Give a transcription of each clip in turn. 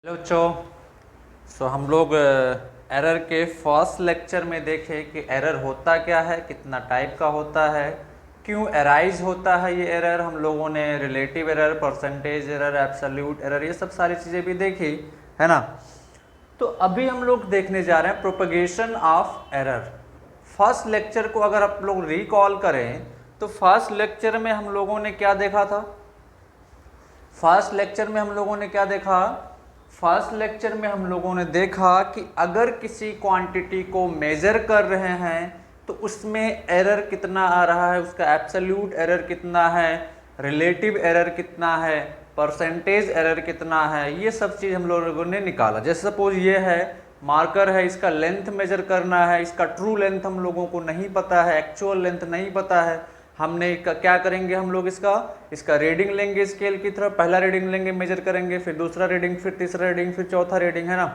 Hello बच्चों। हम लोग एरर के फर्स्ट लेक्चर में देखें कि एरर होता क्या है, कितना टाइप का होता है, क्यों एराइज होता है ये एरर। हम लोगों ने relative error, percentage error, absolute error, ये सब सारी चीज़ें भी देखी है ना। तो अभी हम लोग देखने जा रहे हैं propagation of error. First lecture को अगर आप लोग रिकॉल करें तो फर्स्ट लेक्चर में हम लोगों ने क्या देखा था? फर्स्ट लेक्चर में हम लोगों ने क्या देखा? फर्स्ट लेक्चर में हम लोगों ने देखा कि अगर किसी क्वांटिटी को मेजर कर रहे हैं तो उसमें एरर कितना आ रहा है, उसका एब्सोल्यूट एरर कितना है, रिलेटिव एरर कितना है, परसेंटेज एरर कितना है, ये सब चीज़ हम लोगों ने निकाला। जैसे सपोज ये है मार्कर है, इसका लेंथ मेजर करना है, इसका ट्रू लेंथ हम लोगों को नहीं पता है, एक्चुअल लेंथ नहीं पता है। हमने क्या करेंगे, हम लोग इसका रीडिंग लेंगे स्केल की तरफ। पहला रीडिंग लेंगे, मेजर करेंगे, फिर दूसरा रीडिंग, फिर तीसरा रीडिंग, फिर चौथा रीडिंग, है ना।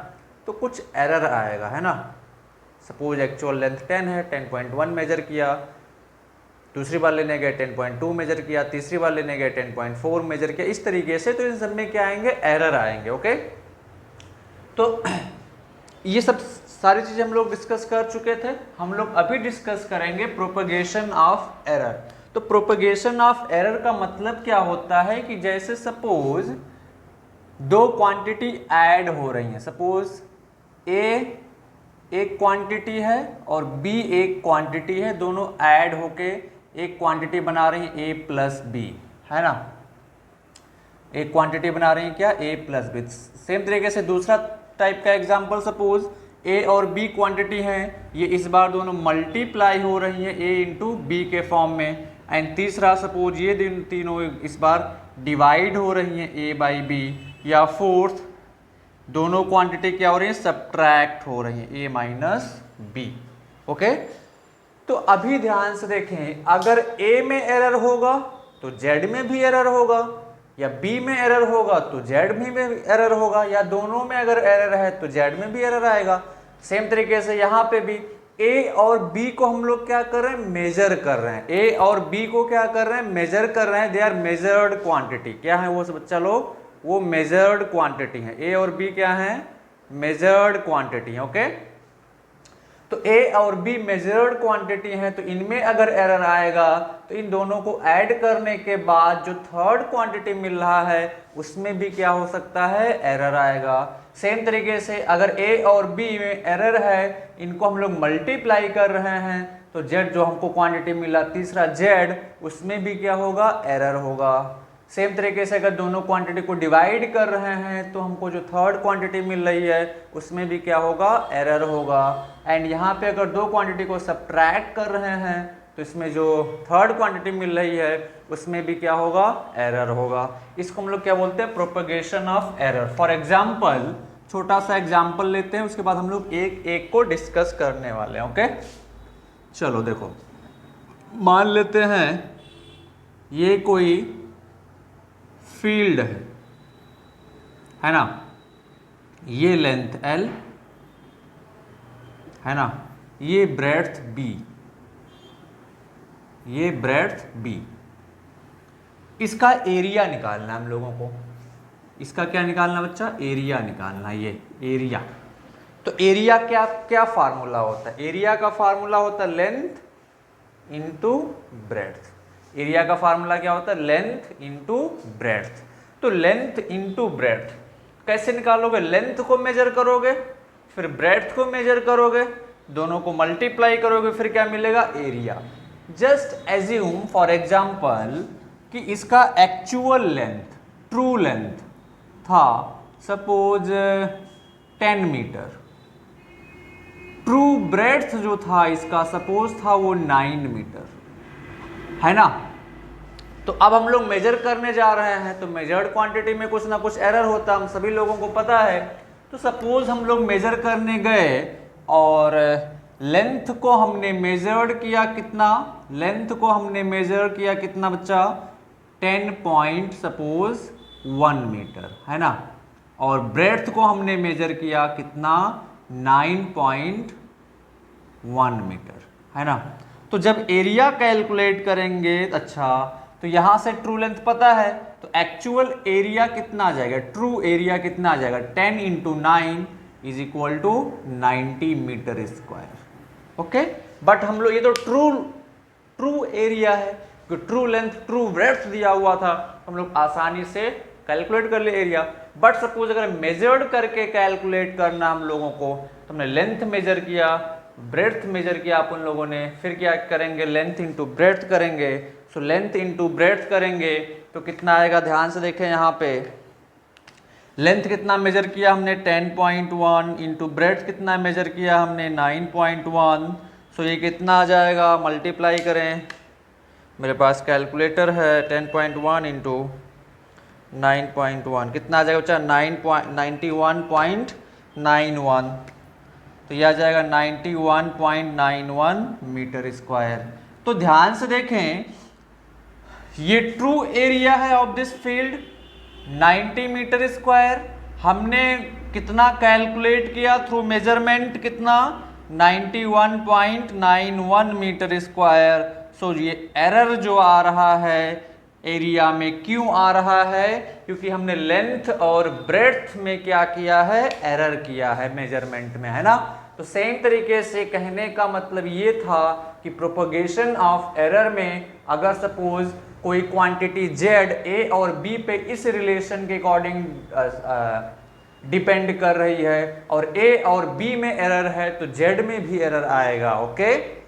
तो कुछ एरर आएगा, है ना। सपोज एक्चुअल लेंथ 10 है, 10.1 मेजर किया, दूसरी बार लेने गए 10.2 मेजर किया, तीसरी बार लेने गए 10.4 मेजर किया, इस तरीके से। तो इन सब में क्या आएंगे? एरर आएंगे। ओके, तो ये सब सारी चीजें हम लोग डिस्कस कर चुके थे। हम लोग अभी डिस्कस करेंगे प्रोपगेशन ऑफ एरर। तो प्रोपगेशन ऑफ एरर का मतलब क्या होता है कि जैसे सपोज दो क्वांटिटी ऐड हो रही हैं। सपोज ए एक क्वांटिटी है और बी एक क्वांटिटी है, दोनों ऐड होके एक क्वांटिटी बना रही है ए प्लस बी, है ना। एक क्वांटिटी बना रही है क्या? ए प्लस बी। सेम तरीके से दूसरा टाइप का एग्जांपल, सपोज ए और बी क्वांटिटी हैं, ये इस बार दोनों मल्टीप्लाई हो रही है ए इंटू बी के फॉर्म में। एंड तीसरा सपोज ये तीनों इस बार डिवाइड हो रही हैं ए बाई बी। या फोर्थ, दोनों क्वांटिटी क्या हो रही है? सब्ट्रैक्ट हो रही है ए माइनस बी। ओके, तो अभी ध्यान से देखें, अगर ए में एरर होगा तो जेड में भी एरर होगा, या बी में एरर होगा तो जेड में भी एरर होगा, या दोनों में अगर एरर है तो जेड में भी एरर आएगा। सेम तरीके से यहाँ पे भी ए और बी को हम लोग क्या कर रहे हैं? मेजर कर रहे हैं। ए और बी को क्या कर रहे हैं? मेजर कर रहे हैं। They are measured quantity. क्या है वो बच्चा लोग? वो मेजर्ड क्वांटिटी है। ए और बी क्या है? मेजर्ड क्वांटिटी है। ओके, तो ए और बी मेजर्ड क्वांटिटी है, तो इनमें अगर एरर आएगा तो इन दोनों को ऐड करने के बाद जो थर्ड क्वांटिटी मिल रहा है उसमें भी क्या हो सकता है? एरर आएगा। सेम तरीके से अगर ए और बी में एरर है, इनको हम लोग मल्टीप्लाई कर रहे हैं, तो जेड जो हमको क्वांटिटी मिला तीसरा जेड, उसमें भी क्या होगा? एरर होगा। सेम तरीके से अगर दोनों क्वांटिटी को डिवाइड कर रहे हैं तो हमको जो थर्ड क्वांटिटी मिल रही है उसमें भी क्या होगा? एरर होगा। एंड यहाँ पे अगर दो क्वांटिटी को सब्ट्रैक्ट कर रहे हैं तो इसमें जो थर्ड क्वांटिटी मिल रही है उसमें भी क्या होगा? एरर होगा। इसको हम लोग क्या बोलते हैं? Propagation of error. For example, छोटा सा एग्जाम्पल लेते हैं, उसके बाद हम लोग एक एक को डिस्कस करने वाले हैं। ओके, चलो देखो, मान लेते हैं ये कोई फील्ड है ना, ये लेंथ L है ना, ये ब्रेड्थ B, ये ब्रेड्थ B। इसका एरिया निकालना हम लोगों को। इसका क्या निकालना बच्चा? एरिया निकालना। ये एरिया, तो एरिया क्या क्या फार्मूला होता है? एरिया का फार्मूला होता है लेंथ इंटू ब्रेड्थ। एरिया का फार्मूला क्या होता है? Length into breadth. तो लेंथ इंटू ब्रेड्थ कैसे निकालोगे? लेंथ को मेजर करोगे, फिर ब्रेड्थ को मेजर करोगे, दोनों को मल्टीप्लाई करोगे, फिर क्या मिलेगा? Area. Just assume for example कि इसका एक्चुअल लेंथ, ट्रू लेंथ था सपोज 10 मीटर। ट्रू ब्रेड्थ जो था इसका सपोज था वो 9 मीटर, है ना। तो अब हम लोग मेजर करने जा रहे हैं, तो मेजर्ड क्वांटिटी में कुछ ना कुछ एरर होता, हम सभी लोगों को पता है। तो सपोज हम लोग मेजर करने गए और लेंथ को हमने मेजर्ड किया कितना? लेंथ को हमने मेजर किया कितना बच्चा? 10.1 मीटर, है ना। और ब्रेड्थ को हमने मेजर किया कितना? 9.1 मीटर, है ना। तो जब एरिया कैलकुलेट करेंगे, अच्छा, तो यहाँ से ट्रू लेंथ पता है, तो एक्चुअल एरिया कितना आ जाएगा, ट्रू एरिया कितना आ जाएगा, 10 into 9 is equal to 90 metre square. Okay, but हम लोग ये तो ट्रू एरिया है, क्योंकि ट्रू लेंथ ट्रू ब्रेड्थ दिया हुआ था, हम लोग आसानी से कैलकुलेट कर ले एरिया। बट सपोज अगर मेजर्ड करके कैलकुलेट करना हम लोगों को, तो हमने लेंथ मेजर किया, ब्रेड्थ मेजर किया अपन लोगों ने, फिर क्या करेंगे, लेंथ इंटू ब्रेड्थ करेंगे। सो लेंथ इंटू ब्रेड्थ करेंगे तो कितना आएगा, ध्यान से देखें यहाँ पे लेंथ कितना मेजर किया हमने 10.1 इंटू ब्रेड्थ कितना मेजर किया हमने 9.1। सो ये कितना आ जाएगा, मल्टीप्लाई करें, मेरे पास कैलकुलेटर है, 10.1 इंटू 9.1 कितना आ जाएगा बच्चा, 91.91, तो यह आ जाएगा 91.91 मीटर स्क्वायर। तो ध्यान से देखें, ये ट्रू एरिया है of this field 90 metre square. हमने कितना कैलकुलेट किया थ्रू मेजरमेंट, कितना 91.91 मीटर स्क्वायर। सो ये एरर जो आ रहा है एरिया में क्यों आ रहा है, क्योंकि हमने लेंथ और ब्रेड्थ में क्या किया है, एरर किया है मेजरमेंट में, है ना। तो सेम तरीके से कहने का मतलब ये था कि प्रोपगेशन ऑफ एरर में अगर सपोज कोई क्वांटिटी z a और b पे इस रिलेशन के अकॉर्डिंग डिपेंड कर रही है और a और b में एरर है तो z में भी एरर आएगा। ओके,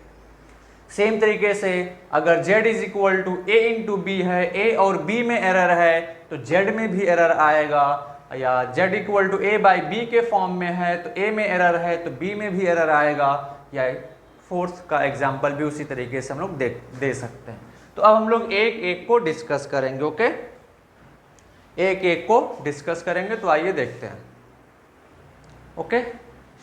सेम तरीके से अगर z is equal to a into B है, a और b में एरर है तो z में भी एरर आएगा, या z equal to a by B के फॉर्म में है तो a में एरर है तो b में भी एरर आएगा। या फोर्थ का एग्जाम्पल भी उसी तरीके से हम लोग दे सकते हैं। तो अब हम लोग एक एक को डिस्कस करेंगे। ओके, एक एक को डिस्कस करेंगे, तो आइए देखते हैं। ओके,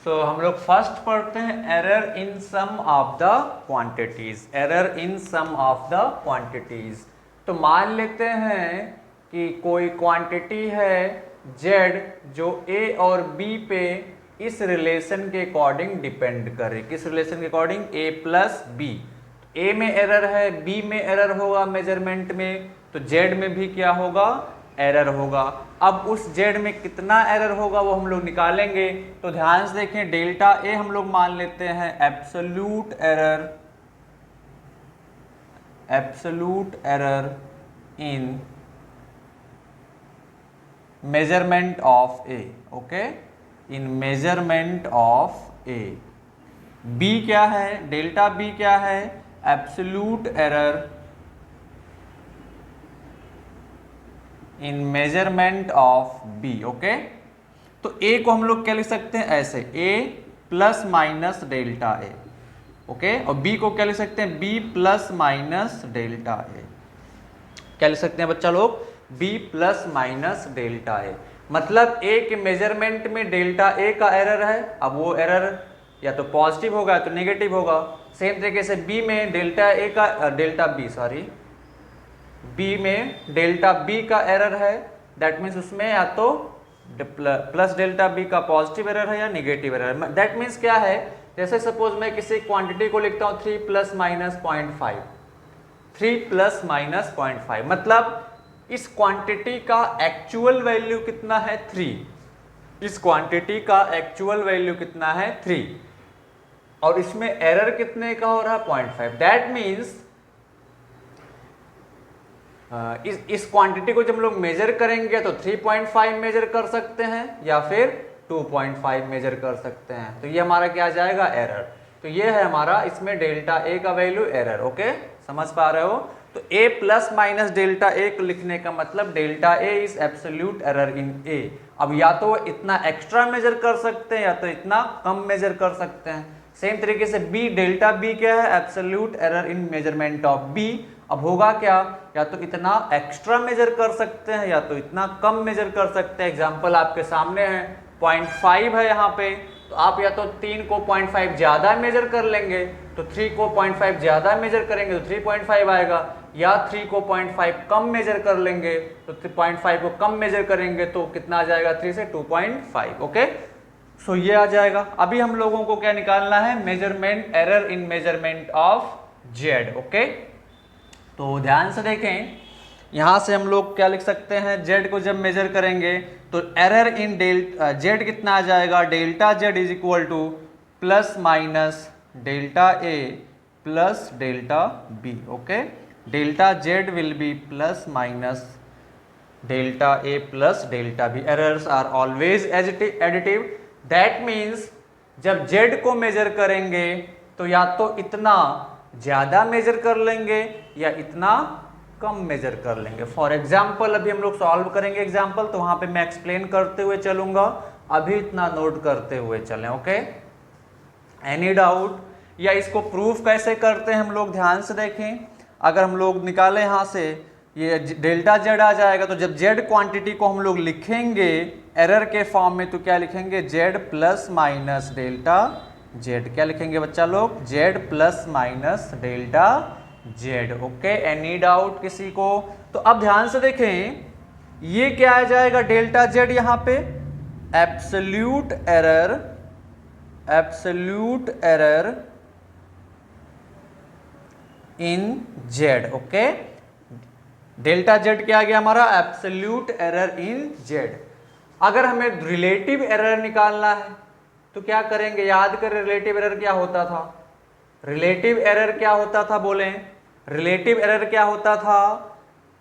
सो हम लोग फर्स्ट पढ़ते हैं error in sum of the quantities. Error in sum of the quantities, तो मान लेते हैं कि कोई क्वांटिटी है z जो a और b पे इस रिलेशन के अकॉर्डिंग डिपेंड कर रही। किस रिलेशन के according, a plus B. a में एरर है, b में एरर होगा मेजरमेंट में, तो z में भी क्या होगा, एरर होगा। अब उस z में कितना एरर होगा वो हम लोग निकालेंगे। तो ध्यान से देखें, डेल्टा a हम लोग मान लेते हैं absolute error in measurement of a। Okay, in measurement of a। b क्या है, डेल्टा b क्या है, absolute error in measurement of b। Okay, तो a को हम लोग क्या लिख सकते हैं, ऐसे a plus minus delta a। Okay, और b को क्या लिख सकते हैं, b plus minus delta a। क्या लिख सकते हैं बच्चा लोग, b plus minus delta a। मतलब a के मेजरमेंट में डेल्टा a का एरर है, अब वो एरर या तो पॉजिटिव होगा या तो नेगेटिव होगा। सेम तरीके से b में b में डेल्टा b का एरर है, दैट मीन्स उसमें या तो प्लस डेल्टा b का पॉजिटिव एरर है या नेगेटिव एरर है। दैट मीन्स क्या है, जैसे सपोज मैं किसी क्वांटिटी को लिखता हूँ 3 प्लस माइनस 0.5, 3 प्लस माइनस 0.5, मतलब इस क्वांटिटी का एक्चुअल वैल्यू कितना है, 3। इस क्वांटिटी का एक्चुअल वैल्यू कितना है, 3, और इसमें एरर कितने का हो रहा है, 0.5। दैट मीन्स इस क्वांटिटी को जब हम लोग मेजर करेंगे तो 3.5 मेजर कर सकते हैं या फिर 2.5 मेजर कर सकते हैं। तो ये हमारा क्या आ जाएगा, एरर। तो ये है हमारा इसमें डेल्टा ए का वैल्यू एरर। ओके, समझ पा रहे हो। तो a प्लस माइनस डेल्टा ए को लिखने का मतलब delta A is absolute error in a। अब या तो इतना एक्स्ट्रा मेजर कर सकते हैं या तो इतना कम मेजर कर सकते हैं। सेम तरीके से b, डेल्टा b क्या है, absolute error in measurement of b। अब होगा क्या, या तो इतना एक्स्ट्रा मेजर कर सकते हैं या तो इतना कम मेजर कर सकते हैं। एग्जाम्पल आपके सामने है, 0.5 है यहाँ पे, तो आप या तो 3 को 0.5 ज़्यादा मेजर कर लेंगे तो 3 को 0.5 ज़्यादा मेजर करेंगे तो 3.5 आएगा, या 3 को 0.5 कम मेजर कर लेंगे तो 0.5 को कम मेजर करेंगे तो कितना आ जाएगा, 3 से 2.5। ओके, सो ये आ जाएगा। अभी हम लोगों को क्या निकालना है, measurement error in measurement of z। Okay, तो ध्यान से देखें, यहाँ से हम लोग क्या लिख सकते हैं, जेड को जब मेजर करेंगे तो एरर इन जेड कितना आ जाएगा, delta Z is equal to plus minus delta A plus delta B. Okay, delta Z will be plus minus delta A plus delta B. Errors are always additive, that means जब Z को measure करेंगे तो या तो इतना ज़्यादा major कर लेंगे या इतना कम मेजर कर लेंगे। फॉर एग्जाम्पल अभी हम लोग सॉल्व करेंगे एग्जाम्पल, तो वहाँ पे मैं एक्सप्लेन करते हुए चलूँगा, अभी इतना नोट करते हुए चलें। Okay, any doubt? या इसको प्रूफ कैसे करते हैं हम लोग, ध्यान से देखें। अगर हम लोग निकालें यहाँ से, ये डेल्टा जेड आ जाएगा, तो जब जेड क्वांटिटी को हम लोग लिखेंगे एरर के फॉर्म में तो क्या लिखेंगे, Z plus minus delta Z. क्या लिखेंगे बच्चा लोग, Z plus minus delta Z. Okay, any doubt किसी को? तो अब ध्यान से देखें, ये क्या आ जाएगा डेल्टा जेड, यहाँ पे एब्सोल्यूट एरर इन जेड। ओके, डेल्टा जेड क्या आ गया हमारा, एब्सोल्यूट एरर इन जेड। अगर हमें रिलेटिव एरर निकालना है तो क्या करेंगे, याद करें रिलेटिव एरर क्या होता था, रिलेटिव एरर क्या होता था, बोलें रिलेटिव एरर क्या होता था,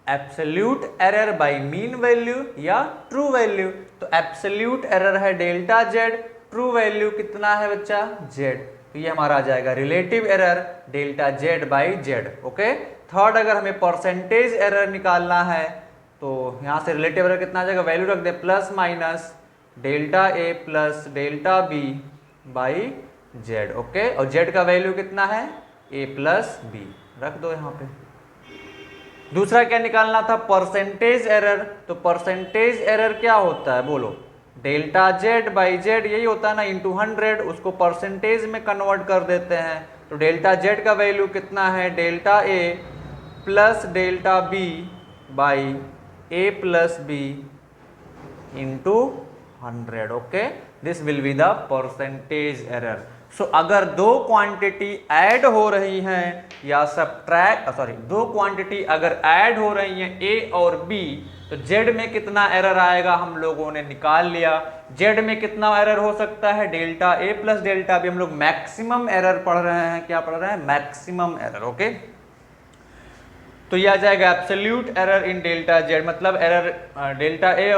absolute error bye mean value या ट्रू वैल्यू। तो एब्सोल्यूट एरर है डेल्टा जेड, ट्रू वैल्यू कितना है बच्चा, जेड। तो ये हमारा आ जाएगा relative error delta Z by Z. Okay, third अगर हमें परसेंटेज एरर निकालना है तो यहाँ से रिलेटिव एरर कितना आ जाएगा, वैल्यू रख दे plus minus delta A plus delta B by Z. Okay, और जेड का वैल्यू कितना है, ए प्लस बी, रख दो यहाँ पे। दूसरा क्या निकालना था, परसेंटेज एरर। तो परसेंटेज एरर क्या होता है, बोलो, डेल्टा जेड बाई जेड, यही होता है ना, इंटू 100, उसको परसेंटेज में कन्वर्ट कर देते हैं। तो डेल्टा जेड का वैल्यू कितना है, delta A plus delta B by A plus B into 100। Okay, this will be the percentage error. So अगर दो क्वांटिटी ऐड हो रही हैं या दो क्वांटिटी अगर ऐड हो रही हैं ए और बी, तो जेड में कितना एरर आएगा हम लोगों ने निकाल लिया। जेड में कितना एरर हो सकता है, delta A plus delta B. हम लोग मैक्सिमम एरर पढ़ रहे हैं, क्या पढ़ रहे हैं, मैक्सिमम एरर। ओके, तो ये आ जाएगा absolute error in delta Z, मतलब error delta A,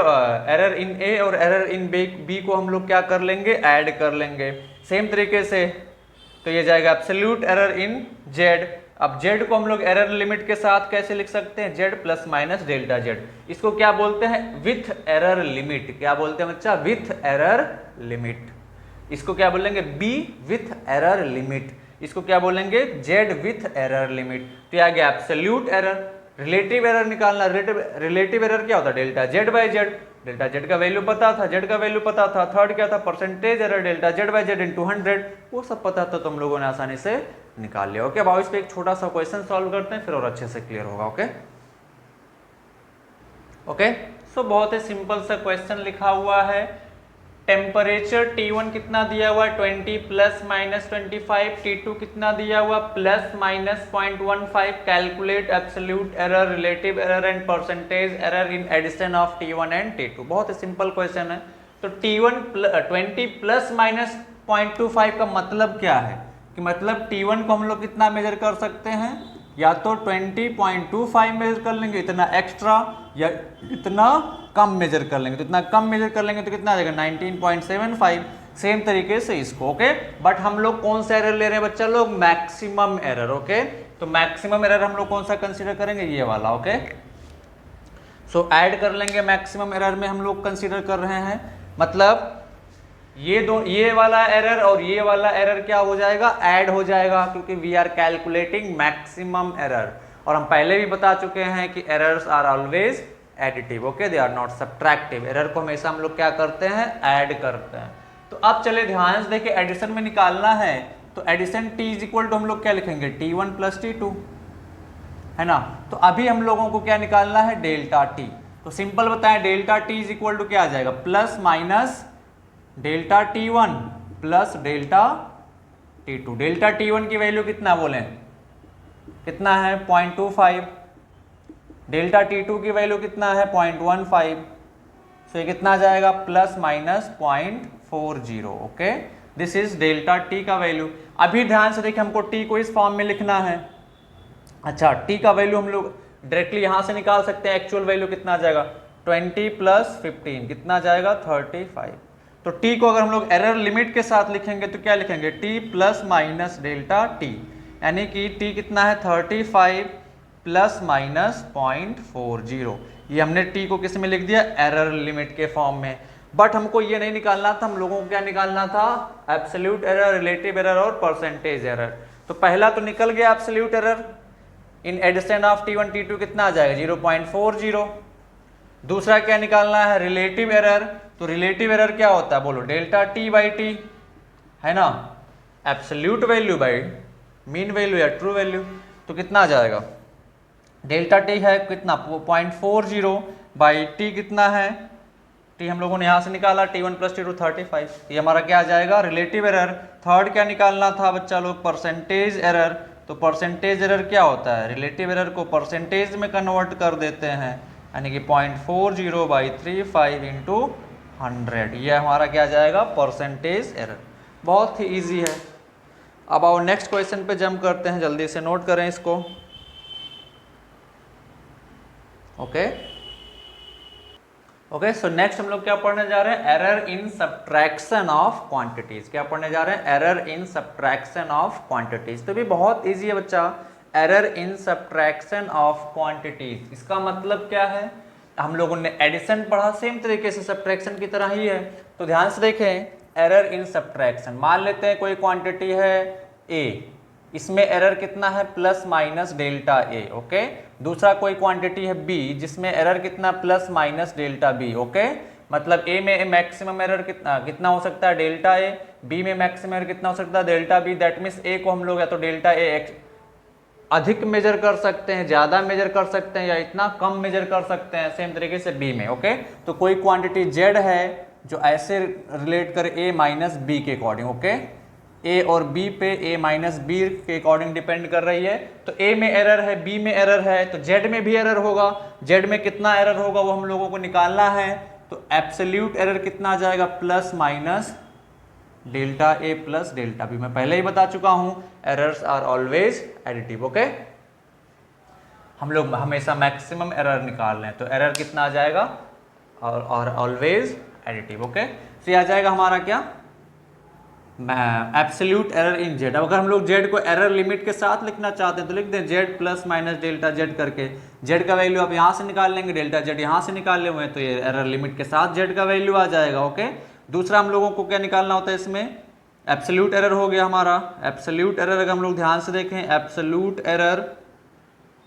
error in A और एरर इन बी को हम लोग क्या कर लेंगे, ऐड कर लेंगे सेम तरीके से। तो ये जाएगा एब्सोल्यूट एरर इन जेड। अब जेड को हम लोग एरर लिमिट के साथ कैसे लिख सकते हैं, Z plus minus delta Z. इसको क्या बोलते हैं, विथ एरर लिमिट। क्या बोलते हैं बच्चा, विथ एरर लिमिट। इसको क्या बोलेंगे, बी विथ एरर लिमिट। इसको क्या बोलेंगे, जेड विथ एरर लिमिट। तो आ गया एब्सोल्यूट एरर। रिलेटिव एरर निकालना, रिलेटिव एरर क्या होता है, delta Z by Z. Delta Z का वैल्यू पता था, जेड का वैल्यू पता था। थर्ड क्या था, percentage error delta Z by Z into 100, वो सब पता था, तुम लोगों ने आसानी से निकाल लिया। ओके, अब इस पे एक छोटा सा क्वेश्चन सॉल्व करते हैं, फिर और अच्छे से क्लियर होगा। ओके ओके, सो बहुत ही सिंपल सा क्वेश्चन लिखा हुआ है। टेम्परेचर T1 कितना दिया हुआ है, 20 प्लस माइनस 25। T2 कितना दिया हुआ, plus minus 0.15। Calculate absolute error, relative error and percentage error in addition of T1 and T2। बहुत ही सिंपल क्वेश्चन है। तो T1 20 प्लस माइनस 0.25 का मतलब क्या है, कि मतलब T1 को हम लोग कितना मेजर कर सकते हैं, या तो 20.25 मेजर कर लेंगे इतना एक्स्ट्रा, या इतना कम मेजर कर लेंगे। तो इतना कम मेजर कर लेंगे तो कितना आ जाएगा, 19.75। सेम तरीके से इसको। ओके, बट हम लोग कौन सा एरर ले रहे हैं बच्चा लोग, मैक्सिमम एरर। ओके, तो मैक्सिमम एरर हम लोग कौन सा कंसीडर करेंगे, ये वाला। ओके, सो ऐड कर लेंगे, मैक्सिमम एरर में हम लोग कंसीडर कर रहे हैं, मतलब ये वाला एरर और ये वाला एरर क्या हो जाएगा, ऐड हो जाएगा, क्योंकि we are calculating maximum error. और हम पहले भी बता चुके हैं कि errors are always additive. Okay, they are not subtractive. Error को हमेशा हम लोग क्या करते हैं, ऐड करते हैं। तो अब चले ध्यान से देखिए, एडिशन में निकालना है तो addition t is equal to हम लोग क्या लिखेंगे, T1 प्लस T2, है ना। तो अभी हम लोगों को क्या निकालना है, डेल्टा t। तो सिंपल बताएं, delta t is equal to क्या आ जाएगा, plus minus delta T1 plus delta T2। Delta T1 की वैल्यू कितना बोले, कितना है 0.25, डेल्टा T2 की वैल्यू कितना है 0.15, सो ये कितना जाएगा plus minus 0.40। Okay, this is delta T का वैल्यू। अभी ध्यान से देखिए, हमको T को इस फॉर्म में लिखना है। अच्छा, T का वैल्यू हम लोग डायरेक्टली यहां से निकाल सकते हैं। एक्चुअल वैल्यू कितना जाएगा 20 प्लस 15 कितना जाएगा 35। तो T को अगर हम लोग एरर लिमिट के साथ लिखेंगे तो क्या लिखेंगे T plus minus delta T, यानी कि T कितना है 35 प्लस माइनस 0.40। ये हमने T को किस में लिख दिया एरर लिमिट के फॉर्म में। बट हमको ये नहीं निकालना था, हम लोगों को क्या निकालना था एब्सोल्यूट एरर, रिलेटिव एरर और परसेंटेज एरर। तो पहला तो निकल गया absolute error, in addition of T1 T2 कितना आ जाएगा 0.40। दूसरा क्या निकालना है रिलेटिव एरर, तो रिलेटिव एरर क्या होता है बोलो डेल्टा T बाई T, है ना, absolute value by mean value या ट्रू वैल्यू। तो कितना आ जाएगा डेल्टा T है कितना 0.40 बाई T कितना है T हम लोगों ने यहाँ से निकाला T1 प्लस T2 35। ये हमारा क्या आ जाएगा रिलेटिव एरर। थर्ड क्या निकालना था बच्चा लोग परसेंटेज एरर। तो परसेंटेज एरर क्या होता है रिलेटिव एरर को परसेंटेज में कन्वर्ट कर देते हैं, यानी कि 0.40 बाई 35 इंटू 100। ये हमारा क्या जाएगा परसेंटेज एरर। बहुत ही ईजी है। अब आओ नेक्स्ट क्वेश्चन पे जंप करते हैं, जल्दी से नोट करें इसको। ओके, सो नेक्स्ट हम लोग क्या पढ़ने जा रहे हैं error in subtraction of quantities. क्या पढ़ने जा रहे हैं error in subtraction of quantities. तो भी बहुत इजी है बच्चा, error in subtraction of quantities इसका मतलब क्या है। हम लोगों ने एडिशन पढ़ा, सेम तरीके से सब्ट्रैक्शन की तरह ही है। तो ध्यान से देखें एरर इन सब्ट्रैक्शन, मान लेते हैं कोई क्वांटिटी है A, इसमें एरर कितना है plus minus delta A। Okay, दूसरा कोई क्वांटिटी है B जिसमें एरर कितना plus minus delta B। Okay, मतलब A में मैक्सिमम एरर कितना हो सकता है डेल्टा A, B में मैक्सिमम एरर कितना हो सकता है delta B। That means A को हम लोग या तो डेल्टा A अधिक मेजर कर सकते हैं, ज्यादा मेजर कर सकते हैं, या इतना कम मेजर कर सकते हैं। सेम तरीके से B में। ओके, तो कोई क्वांटिटी Z है जो ऐसे रिलेट करे A माइनस B के अकॉर्डिंग। ओके, A और B पे A माइनस B के अकॉर्डिंग डिपेंड कर रही है। तो A में एरर है, B में एरर है, तो Z में भी एरर होगा। Z में कितना एरर होगा वो हम लोगों को निकालना है। तो एब्सोल्यूट एरर कितना आ जाएगा plus minus delta A plus delta B। मैं पहले ही बता चुका हूं errors are always additive. Okay, हम लोग हमेशा मैक्सिमम एरर निकाल रहे हैं, तो एरर कितना आ जाएगा और ऑलवेज एडिटिव। ओके, तो ये आ जाएगा हमारा क्या एब्सोल्यूट एरर इन Z। अब अगर हम लोग Z को एरर लिमिट के साथ लिखना चाहते हैं तो लिख दें Z plus minus delta Z करके। Z का वैल्यू आप यहाँ से निकाल लेंगे, डेल्टा Z यहाँ से निकाले हुए हैं, तो ये एरर लिमिट के साथ Z का वैल्यू आ जाएगा। ओके, दूसरा हम लोगों को क्या निकालना होता है इसमें एब्सोल्यूट एरर हो गया हमारा। एब्सोल्यूट एरर अगर हम लोग ध्यान से देखें एब्सोल्यूट एरर,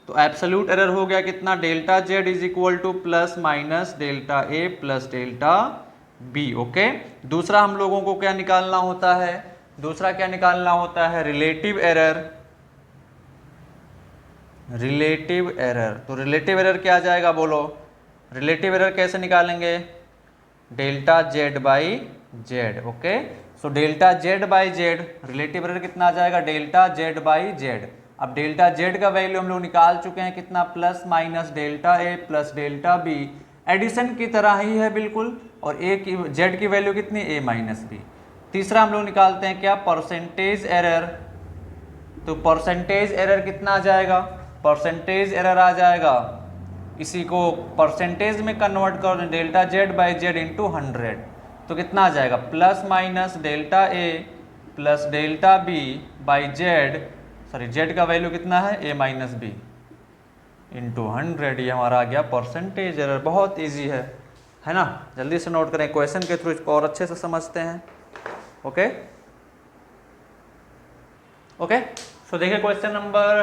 तो एब्सोल्यूट एरर हो गया कितना delta Z is equal to plus minus delta A plus delta B। Okay, दूसरा हम लोगों को क्या निकालना होता है, दूसरा क्या निकालना होता है रिलेटिव एरर। रिलेटिव एरर, तो रिलेटिव एरर क्या आ जाएगा बोलो, रिलेटिव एरर कैसे निकालेंगे delta Z by Z। Okay, so delta Z by Z, relative error कितना आ जाएगा डेल्टा Z बाई Z। अब डेल्टा Z का वैल्यू हम लोग निकाल चुके हैं कितना plus minus delta A plus delta B। Addition की तरह ही है बिल्कुल, और A की Z की वैल्यू कितनी A माइनस B। तीसरा हम लोग निकालते हैं क्या परसेंटेज एरर। तो परसेंटेज एरर कितना आ जाएगा, परसेंटेज एरर आ जाएगा, इसी को परसेंटेज में कन्वर्ट कर दें delta Z by Z into 100। तो कितना आ जाएगा plus minus delta A plus delta B by Z, sorry Z का वैल्यू कितना है A माइनस B इंटू 100। ये हमारा आ गया परसेंटेज एरर। बहुत ईजी है ना, जल्दी से नोट करें, क्वेश्चन के थ्रू इसको और अच्छे से समझते हैं। ओके ओके, सो देखिए क्वेश्चन नंबर,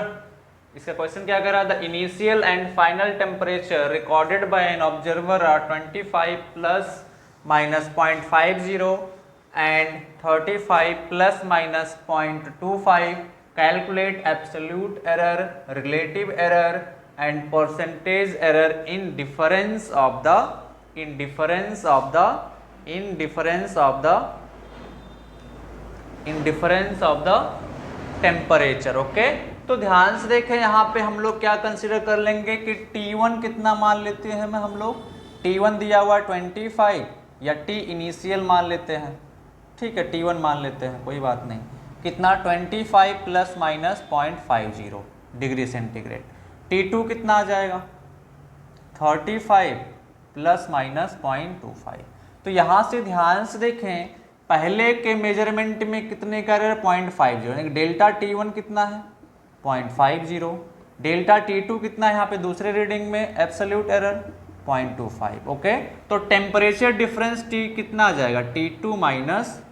इसका क्वेश्चन क्या कर रहा था, initial and final temperature recorded by an observer are 25 plus minus 0.50 and 35 plus minus 0.25। Calculate absolute error, relative error and percentage error in difference of the temperature। okay, तो ध्यान से देखें यहाँ पे हम लोग क्या कंसिडर कर लेंगे कि T1 कितना मान लेते हैं हम लोग, T1 दिया हुआ 25 या T इनिशियल मान लेते हैं, ठीक है T1 मान लेते हैं, कोई बात नहीं, कितना 25 plus minus 0.50 degree centigrade. T2 कितना आ जाएगा 35 प्लस माइनस 0.25। तो यहाँ से ध्यान से देखें पहले के मेजरमेंट में कितने का एरर 0.50, डेल्टा T1 कितना है 0.50, डेल्टा T2 कितना है यहाँ पे दूसरे रीडिंग में एब्सोल्यूट एरर 0.25। ओके, तो टेम्परेचर डिफरेंस T कितना आ जाएगा T2 minus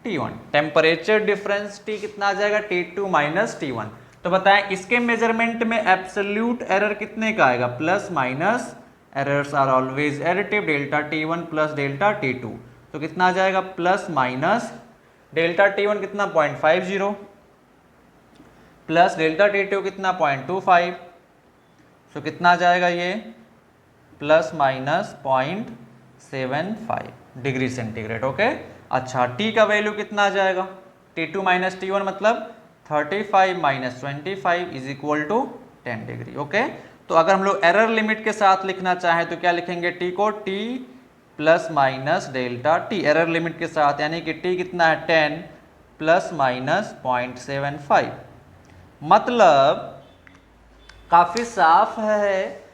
T1, temperature difference T कितना आ जाएगा T2 माइनस T1। तो बताएं इसके मेजरमेंट में एब्सोल्यूट एरर कितने का आएगा, plus minus errors are always additive, delta T1 plus delta T2, तो कितना आ जाएगा प्लस माइनस डेल्टा T1 कितना 0.50 प्लस डेल्टा T2 कितना 0.25, तो कितना आ जाएगा ये plus minus 0.75 degree centigrade. Okay, अच्छा T का वैल्यू कितना आ जाएगा T2 माइनस T1 मतलब 35 minus 25 is equal to 10 degree. Okay, तो अगर हम लोग एरर लिमिट के साथ लिखना चाहें तो क्या लिखेंगे, T को T plus minus delta T error limit के साथ, यानी कि T कितना है 10 प्लस माइनस 0.75। मतलब काफी साफ है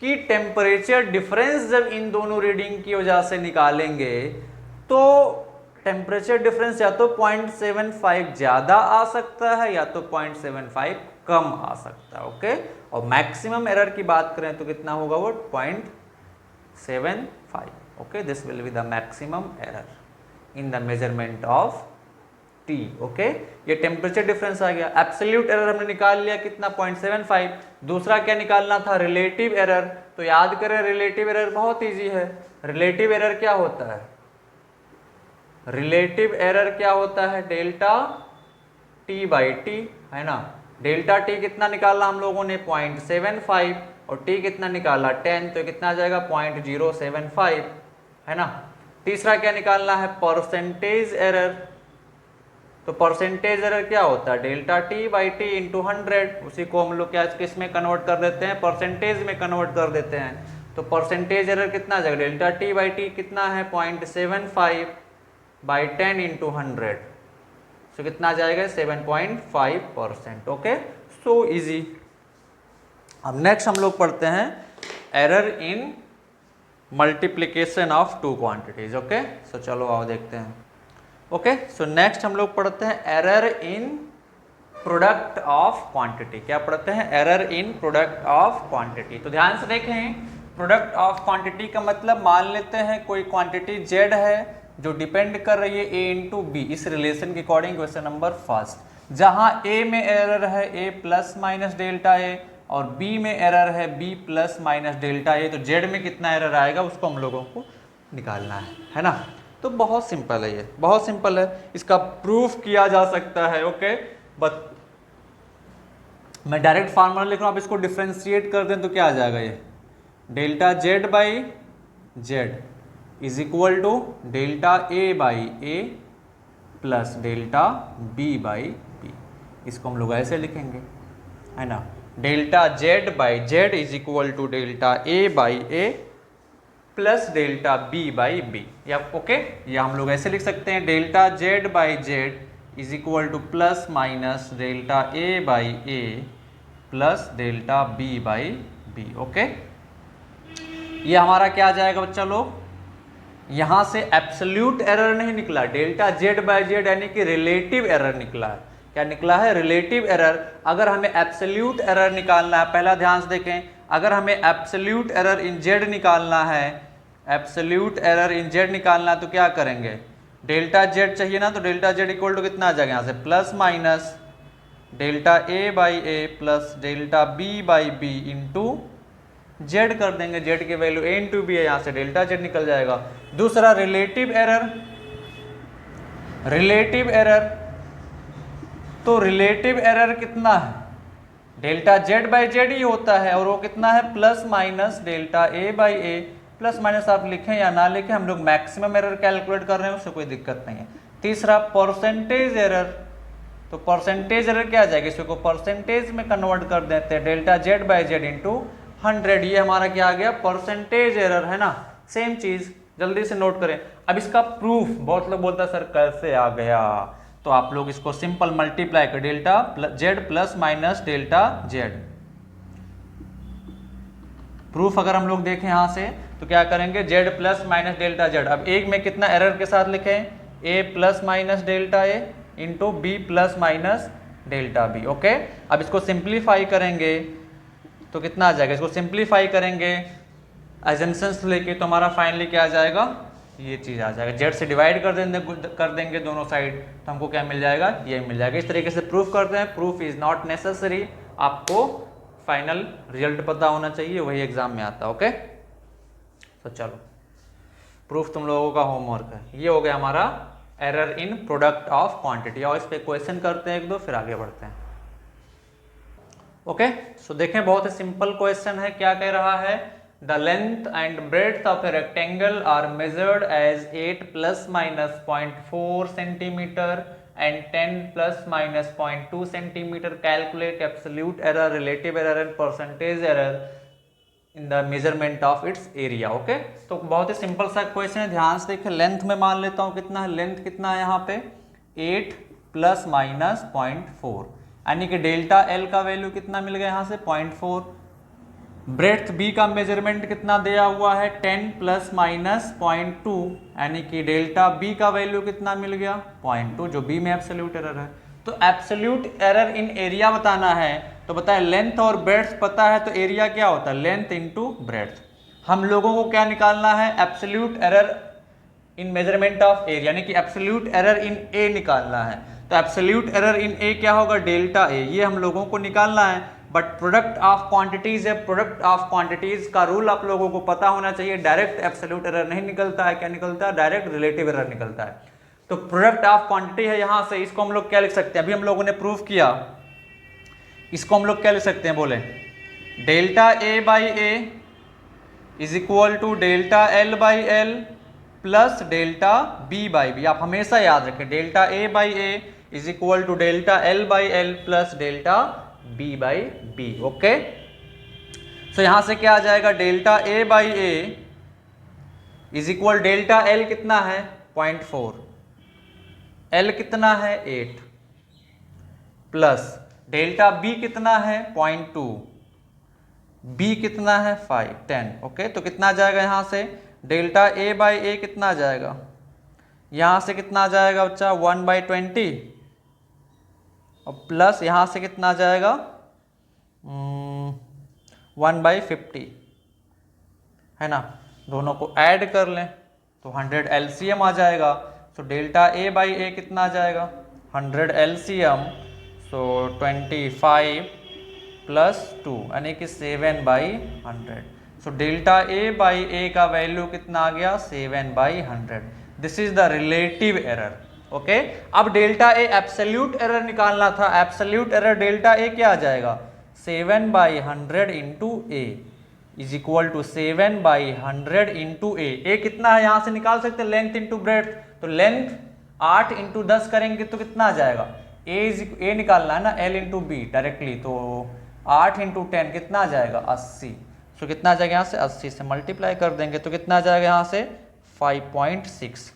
कि टेम्परेचर डिफरेंस जब इन दोनों रीडिंग की वजह से निकालेंगे तो टेम्परेचर डिफरेंस या तो 0.75 ज़्यादा आ सकता है या तो 0.75 कम आ सकता है। ओके, और मैक्सिमम एरर की बात करें तो कितना होगा वो 0.75। Okay, this will be the maximum error in the measurement of T। Okay, ये टेम्परेचर डिफरेंस आ गया। एब्सोल्यूट एरर हमने निकाल लिया कितना 0.75। दूसरा क्या निकालना था, रिलेटिव एरर। तो याद करें रिलेटिव एरर बहुत इजी है। रिलेटिव एरर क्या होता है, रिलेटिव एरर क्या होता है, डेल्टा T बाई T, है ना। डेल्टा T कितना निकाला हम लोगों ने 0.75 और T कितना निकाला 10, तो कितना आ जाएगा 0.075, है ना। तीसरा क्या निकालना है, परसेंटेज एरर। तो परसेंटेज एरर क्या होता है, delta T by T into 100, उसी को हम लोग क्या किस में कन्वर्ट कर देते हैं, परसेंटेज में कन्वर्ट कर देते हैं। तो परसेंटेज एरर कितना आ जाएगा, डेल्टा T बाई T कितना है 0.75 बाई 10 इंटू 100, सो कितना आ जाएगा 7.5%। Okay, so easy. अब नेक्स्ट हम लोग पढ़ते हैं error in multiplication of two quantities. Okay, so चलो आओ देखते हैं। ओके, सो नेक्स्ट हम लोग पढ़ते हैं error in product of quantity. क्या पढ़ते हैं, error in product of quantity. तो ध्यान से देखें, प्रोडक्ट ऑफ क्वांटिटी का मतलब मान लेते हैं कोई क्वांटिटी Z है जो डिपेंड कर रही है A इंटू बी, इस रिलेशन के अकॉर्डिंग क्वेश्चन नंबर फर्स्ट, जहां A में एरर है A plus minus delta A और B में एरर है B plus minus delta A, तो Z में कितना एरर आएगा उसको हम लोगों को निकालना है ना। तो बहुत सिंपल है, ये बहुत सिंपल है, इसका प्रूफ किया जा सकता है। ओके, बट मैं डायरेक्ट फार्मूला लिख रहा हूँ, आप इसको डिफ्रेंशिएट कर दें तो क्या आ जाएगा, ये delta Z by Z is equal to delta A by A plus delta B by B। इसको हम लोग ऐसे लिखेंगे, है ना, delta Z by Z is equal to delta A by A plus delta B by B। या okay, या हम लोग ऐसे लिख सकते हैं delta Z by Z is equal to plus minus delta A by A plus delta B by B। Okay, ये हमारा क्या आ जाएगा बच्चा लोग, यहाँ से एब्सोल्यूट एरर नहीं निकला, डेल्टा Z बाई Z यानी कि रिलेटिव एरर निकला है। क्या निकला है, रिलेटिव एरर। अगर हमें एब्सोल्यूट एरर निकालना है, पहला ध्यान से देखें, अगर हमें एब्सोल्यूट एरर इन Z निकालना है, एब्सोल्यूट एरर इन Z निकालना है तो क्या करेंगे, डेल्टा Z चाहिए ना, तो डेल्टा Z इक्वल टू कितना आ जाएगा यहाँ से plus minus delta A by A plus delta B by B into Z कर देंगे, Z की वैल्यू A इंटू B है, यहाँ से डेल्टा Z निकल जाएगा। दूसरा रिलेटिव एरर, रिलेटिव एरर, तो रिलेटिव एरर कितना है, डेल्टा Z बाई Z ही होता है और वो कितना है plus minus delta A by A। Plus minus आप लिखें या ना लिखें, हम लोग मैक्सिमम एरर कैलकुलेट कर रहे हैं, उससे कोई दिक्कत नहीं है। तीसरा परसेंटेज एरर, तो परसेंटेज एरर क्या आ जाएगा, इसको परसेंटेज में कन्वर्ट कर देते हैं, delta Z by Z into 100, ये हमारा क्या आ गया, परसेंटेज एरर है ना। सेम चीज जल्दी से नोट करें। अब इसका प्रूफ बहुत लोग बोलता है सर कैसे आ गया, तो आप लोग इसको सिंपल मल्टीप्लाई कर, delta Z plus minus delta Z. Proof अगर हम लोग देखें यहां से तो क्या करेंगे, Z plus minus delta Z. अब एक में कितना एरर के साथ लिखें, A plus minus delta A into B plus minus delta B. Okay, अब इसको सिंप्लीफाई करेंगे तो कितना आ जाएगा, इसको सिंप्लीफाई करेंगे एजम्पशंस लेके तो हमारा फाइनली क्या आ जाएगा, ये चीज आ जाएगा, जेड से डिवाइड कर देंगे दोनों साइड तो हमको क्या मिल जाएगा, ये मिल जाएगा। इस तरीके से प्रूफ करते हैं। प्रूफ इज नॉट नेसेसरी, आपको फाइनल रिजल्ट पता होना चाहिए, वही एग्जाम में आता है। ओके, तो चलो प्रूफ तुम लोगों का होमवर्क है। ये हो गया हमारा error in product of quantity. और इस पे क्वेश्चन करते हैं एक दो, फिर आगे बढ़ते हैं। ओके, सो देखें बहुत ही सिंपल क्वेश्चन है। क्या कह रहा है, the length and breadth of a rectangle are measured as 8 plus minus 0.4 centimetre and 10 plus minus 0.2 centimeter. Calculate absolute error, relative error and percentage error in the measurement of its area. Okay, तो बहुत ही simple सा question है, ध्यान से देखिए। Length में मान लेता हूँ कितना है, लेंथ कितना है यहाँ पे 8 प्लस माइनस 0.4, यानी कि डेल्टा एल का वैल्यू कितना मिल गया यहाँ से 0.4। ब्रेड्थ बी का मेजरमेंट कितना दिया हुआ है 10 प्लस माइनस 0.2, यानी कि डेल्टा बी का वैल्यू कितना मिल गया 0.2, जो बी में एब्सोल्यूट एरर है। तो एब्सोल्यूट एरर इन एरिया बताना है, तो बताए लेंथ और ब्रेड्थ पता है तो एरिया क्या होता है, लेंथ इंटू ब्रेड्थ। हम लोगों को क्या निकालना है, absolute error in measurement of area, यानी कि एब्सोल्यूट एरर इन ए निकालना है। तो एब्सोल्यूट एरर इन ए क्या होगा, डेल्टा ए, ये हम लोगों को निकालना है। बट प्रोडक्ट ऑफ क्वांटिटीज है, प्रोडक्ट ऑफ क्वांटिटीज का रूल आप लोगों को पता होना चाहिए। डायरेक्ट एब्सोल्यूट एरर नहीं निकलता है, क्या निकलता है, डायरेक्ट रिलेटिव एरर निकलता है। तो प्रोडक्ट ऑफ क्वांटिटी है, यहां से इसको हम लोग क्या लिख सकते हैं, अभी हम लोगों ने प्रूफ किया, इसको हम लोग क्या लिख सकते हैं, बोले delta A by A is equal to delta L by L plus delta B by B. आप हमेशा याद रखें, delta A by A is equal to delta L by L plus delta B by B. Okay, so यहां से क्या आ जाएगा, delta A by A is equal, delta L कितना है 0.4, एल कितना है 8, प्लस डेल्टा बी कितना है 0.2, बी कितना है 5, 10। ओके, तो कितना आ जाएगा यहां से, डेल्टा ए बाई ए कितना आ जाएगा, यहां से कितना आ जाएगा बच्चा 1/20, और प्लस यहां से कितना आ जाएगा 1/50, है ना। दोनों को ऐड कर लें तो 100 एलसीएम आ जाएगा। सो डेल्टा ए बाई ए कितना आ जाएगा 100 एलसीएम, सो 25 प्लस 2 यानी कि 7/100। सो डेल्टा ए बाई ए का वैल्यू कितना आ गया 7/100। This is the relative error. Okay, अब डेल्टा ए एब्सोल्यूट एरर निकालना था। एब्सोल्यूट एरर डेल्टा ए क्या आ जाएगा 7/100 into A is equal to 7/100 into A कितना है, यहां से निकाल सकते हैं लेंथ इंटू ब्रेड्थ। तो लेंथ 8 इंटू 10 करेंगे तो कितना आ जाएगा, ए निकालना है ना, एल इंटू बी डायरेक्टली, तो 8 इंटू 10 कितना आ जाएगा 80। सो कितना आ जाएगा यहाँ से 80 से मल्टीप्लाई कर देंगे तो कितना आ जाएगा यहाँ से 5.6।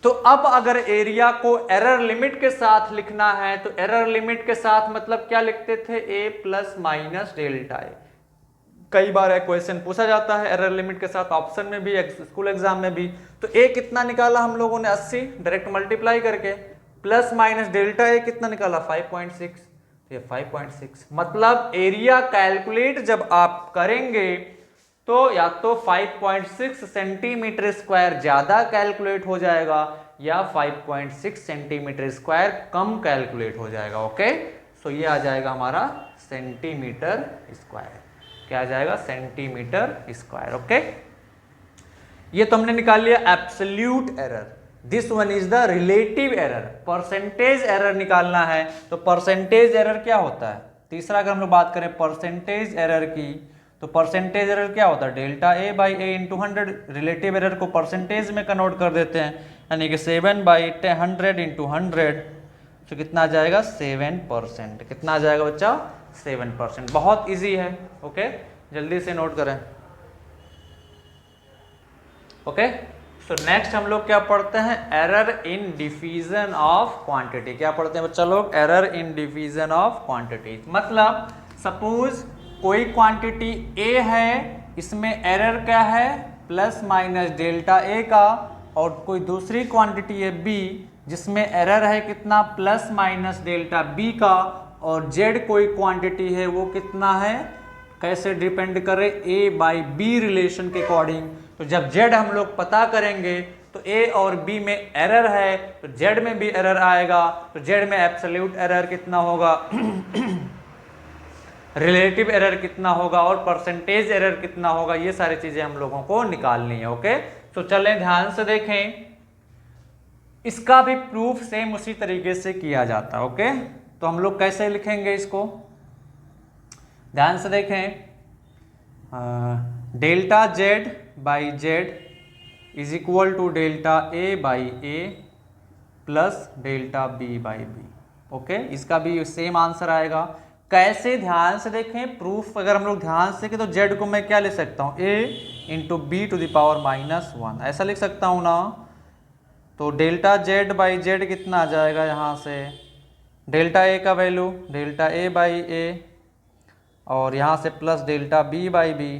तो अब अगर एरिया को एरर लिमिट के साथ लिखना है तो एरर लिमिट के साथ मतलब क्या लिखते थे, ए प्लस माइनस डेल्टा ए। कई बार क्वेश्चन पूछा जाता है एरर लिमिट के साथ, ऑप्शन में भी, स्कूल एग्जाम में भी। तो ए कितना निकाला हम लोगों ने 80 डायरेक्ट मल्टीप्लाई करके, प्लस माइनस डेल्टा ए कितना निकाला 5.6, तो ये 5.6 मतलब एरिया कैलकुलेट जब आप करेंगे तो या तो 5.6 सेंटीमीटर स्क्वायर ज्यादा कैलकुलेट हो जाएगा या 5.6 सेंटीमीटर स्क्वायर कम कैलकुलेट हो जाएगा। ओके, सो ये आ जाएगा हमारा सेंटीमीटर स्क्वायर। क्या आ जाएगा, सेंटीमीटर स्क्वायर। ओके, ये तो हमने निकाल लिया absolute error. This one is the relative error. Percentage error निकालना है तो परसेंटेज एरर क्या होता है, तीसरा अगर हम लोग बात करें परसेंटेज एरर की तो परसेंटेज एरर क्या होता है, delta A by A into 100। Relative error को परसेंटेज में कन्वर्ट कर देते हैं, यानी कि 7/100 इंटू 100 तो कितना आ जाएगा 7%। कितना आ जाएगा बच्चा 7%। बहुत इजी है। ओके, जल्दी से नोट करें। ओके, सो नेक्स्ट हम लोग क्या पढ़ते हैं, error in diffusion of quantity. क्या पढ़ते हैं बच्चा लोग, error in diffusion of quantity. मतलब सपोज कोई क्वांटिटी ए है, इसमें एरर क्या है प्लस माइनस डेल्टा ए का, और कोई दूसरी क्वांटिटी है बी जिसमें एरर है कितना प्लस माइनस डेल्टा बी का, और जेड कोई क्वांटिटी है वो कितना है, कैसे डिपेंड करे ए बाई बी रिलेशन के अकॉर्डिंग। तो जब जेड हम लोग पता करेंगे तो ए और बी में एरर है तो जेड में भी एरर आएगा। तो जेड में एब्सोल्यूट एरर कितना होगा रिलेटिव एरर कितना होगा और परसेंटेज एरर कितना होगा, ये सारी चीजें हम लोगों को निकालनी है। ओके, तो चलें ध्यान से देखें। इसका भी प्रूफ सेम उसी तरीके से किया जाता है। ओके, तो हम लोग कैसे लिखेंगे इसको, ध्यान से देखें। Delta Z by Z is equal to delta A by A plus delta B by B. Okay, इसका भी सेम आंसर आएगा। कैसे, ध्यान से देखें। प्रूफ अगर हम लोग ध्यान से देखें तो जेड को मैं क्या लिख सकता हूँ, A into B to the power -1, ऐसा लिख सकता हूँ ना। तो डेल्टा जेड बाई जेड कितना आ जाएगा, यहाँ से डेल्टा ए का value delta A by A, और यहाँ से plus delta B by B.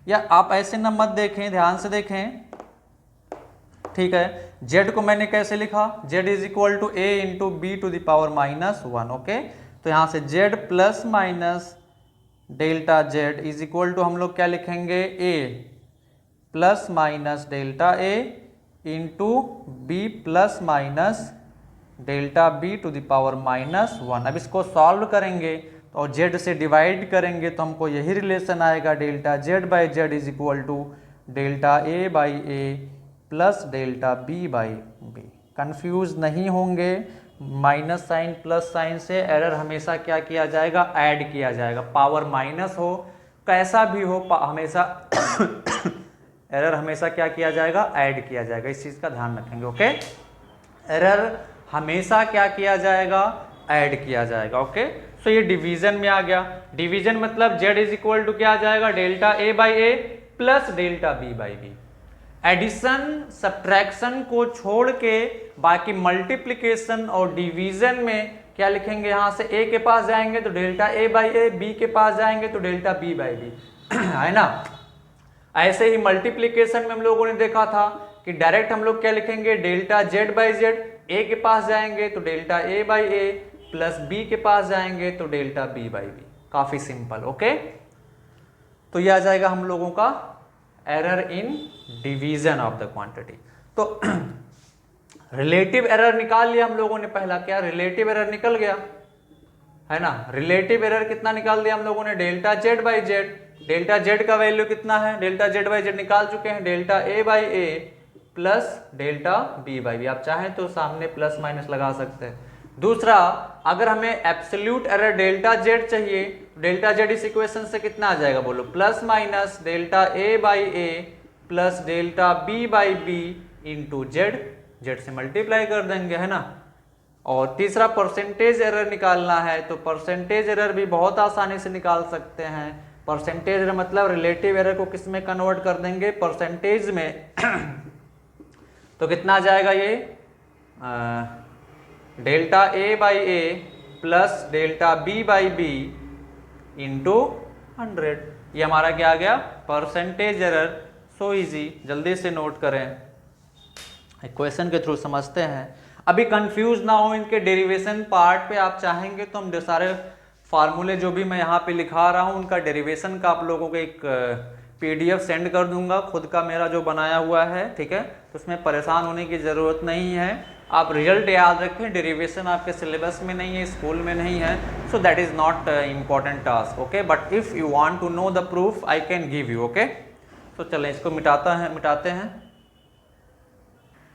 या आप ऐसे न मत देखें, ध्यान से देखें, ठीक है। जेड को मैंने कैसे लिखा, Z is equal to A into B to the power -1। Okay, तो यहाँ से Z plus minus delta Z is equal to हम लोग क्या लिखेंगे, A plus minus delta A into B plus minus delta B to the power -1। अब इसको solve करेंगे और जेड से डिवाइड करेंगे तो हमको यही रिलेशन आएगा, delta Z by Z is equal to delta A by A plus delta B by B. Confuse नहीं होंगे, माइनस साइन प्लस साइन से एरर हमेशा क्या किया जाएगा, ऐड किया जाएगा। पावर माइनस हो कैसा भी हो, हमेशा एरर हमेशा क्या किया जाएगा, ऐड किया जाएगा। इस चीज़ का ध्यान रखेंगे। ओके, एरर हमेशा क्या किया जाएगा, ऐड किया जाएगा। ओके, सो ये डिवीजन में आ गया। डिवीजन मतलब जेड इज इक्वल टू क्या आ जाएगा, delta A by A plus delta B by B. Addition subtraction को छोड़ के बाकी मल्टीप्लिकेशन और डिवीजन में क्या लिखेंगे, यहाँ से ए के पास जाएंगे तो delta A by A, B के पास जाएंगे तो डेल्टा बी बाई बी, है ना। ऐसे ही मल्टीप्लिकेशन में हम लोगों ने देखा था कि डायरेक्ट हम लोग क्या लिखेंगे, delta Z by Z, A के पास जाएंगे तो delta A by A plus B के पास जाएंगे तो डेल्टा बी बाई बी। काफी सिंपल। ओके, तो यह आ जाएगा हम लोगों का error in division of the quantity. तो रिलेटिव एरर निकाल लिया हम लोगों ने। पहला क्या, रिलेटिव एरर निकल गया, है ना। रिलेटिव एरर कितना निकाल दिया हम लोगों ने, delta Z by Z. Delta Z का वैल्यू कितना है, डेल्टा जेड बाई जेड निकाल चुके हैं, delta A by A plus delta B by B. आप चाहें तो सामने प्लस माइनस लगा सकते हैं। दूसरा, अगर हमें एब्सोल्यूट एरर डेल्टा जेड चाहिए, डेल्टा जेड इस इक्वेशन से कितना आ जाएगा बोलो, plus minus delta A by A plus delta B by B into Z, Z से मल्टीप्लाई कर देंगे, है ना। और तीसरा परसेंटेज एरर निकालना है, तो परसेंटेज एरर भी बहुत आसानी से निकाल सकते हैं। परसेंटेज एरर मतलब रिलेटिव एरर को किस में कन्वर्ट कर देंगे, परसेंटेज में। तो कितना आ जाएगा ये, delta A by A plus delta B by B into 100। ये हमारा क्या आ गया, परसेंटेज एरर। सो इजी, जल्दी से नोट करें, इक्वेशन के थ्रू समझते हैं। अभी कंफ्यूज ना हो इनके डेरिवेशन पार्ट पे, आप चाहेंगे तो हम सारे फार्मूले जो भी मैं यहाँ पे लिखा रहा हूँ उनका डेरिवेशन का आप लोगों को एक PDF सेंड कर दूंगा, खुद का मेरा जो बनाया हुआ है, ठीक है। तो उसमें परेशान होने की ज़रूरत नहीं है। आप रिजल्ट याद रखें, डेरिवेशन आपके सिलेबस में नहीं है, स्कूल में नहीं है, so that is not important task. Okay, but if you want to know the proof I can give you. Okay, तो चलें इसको मिटाते हैं।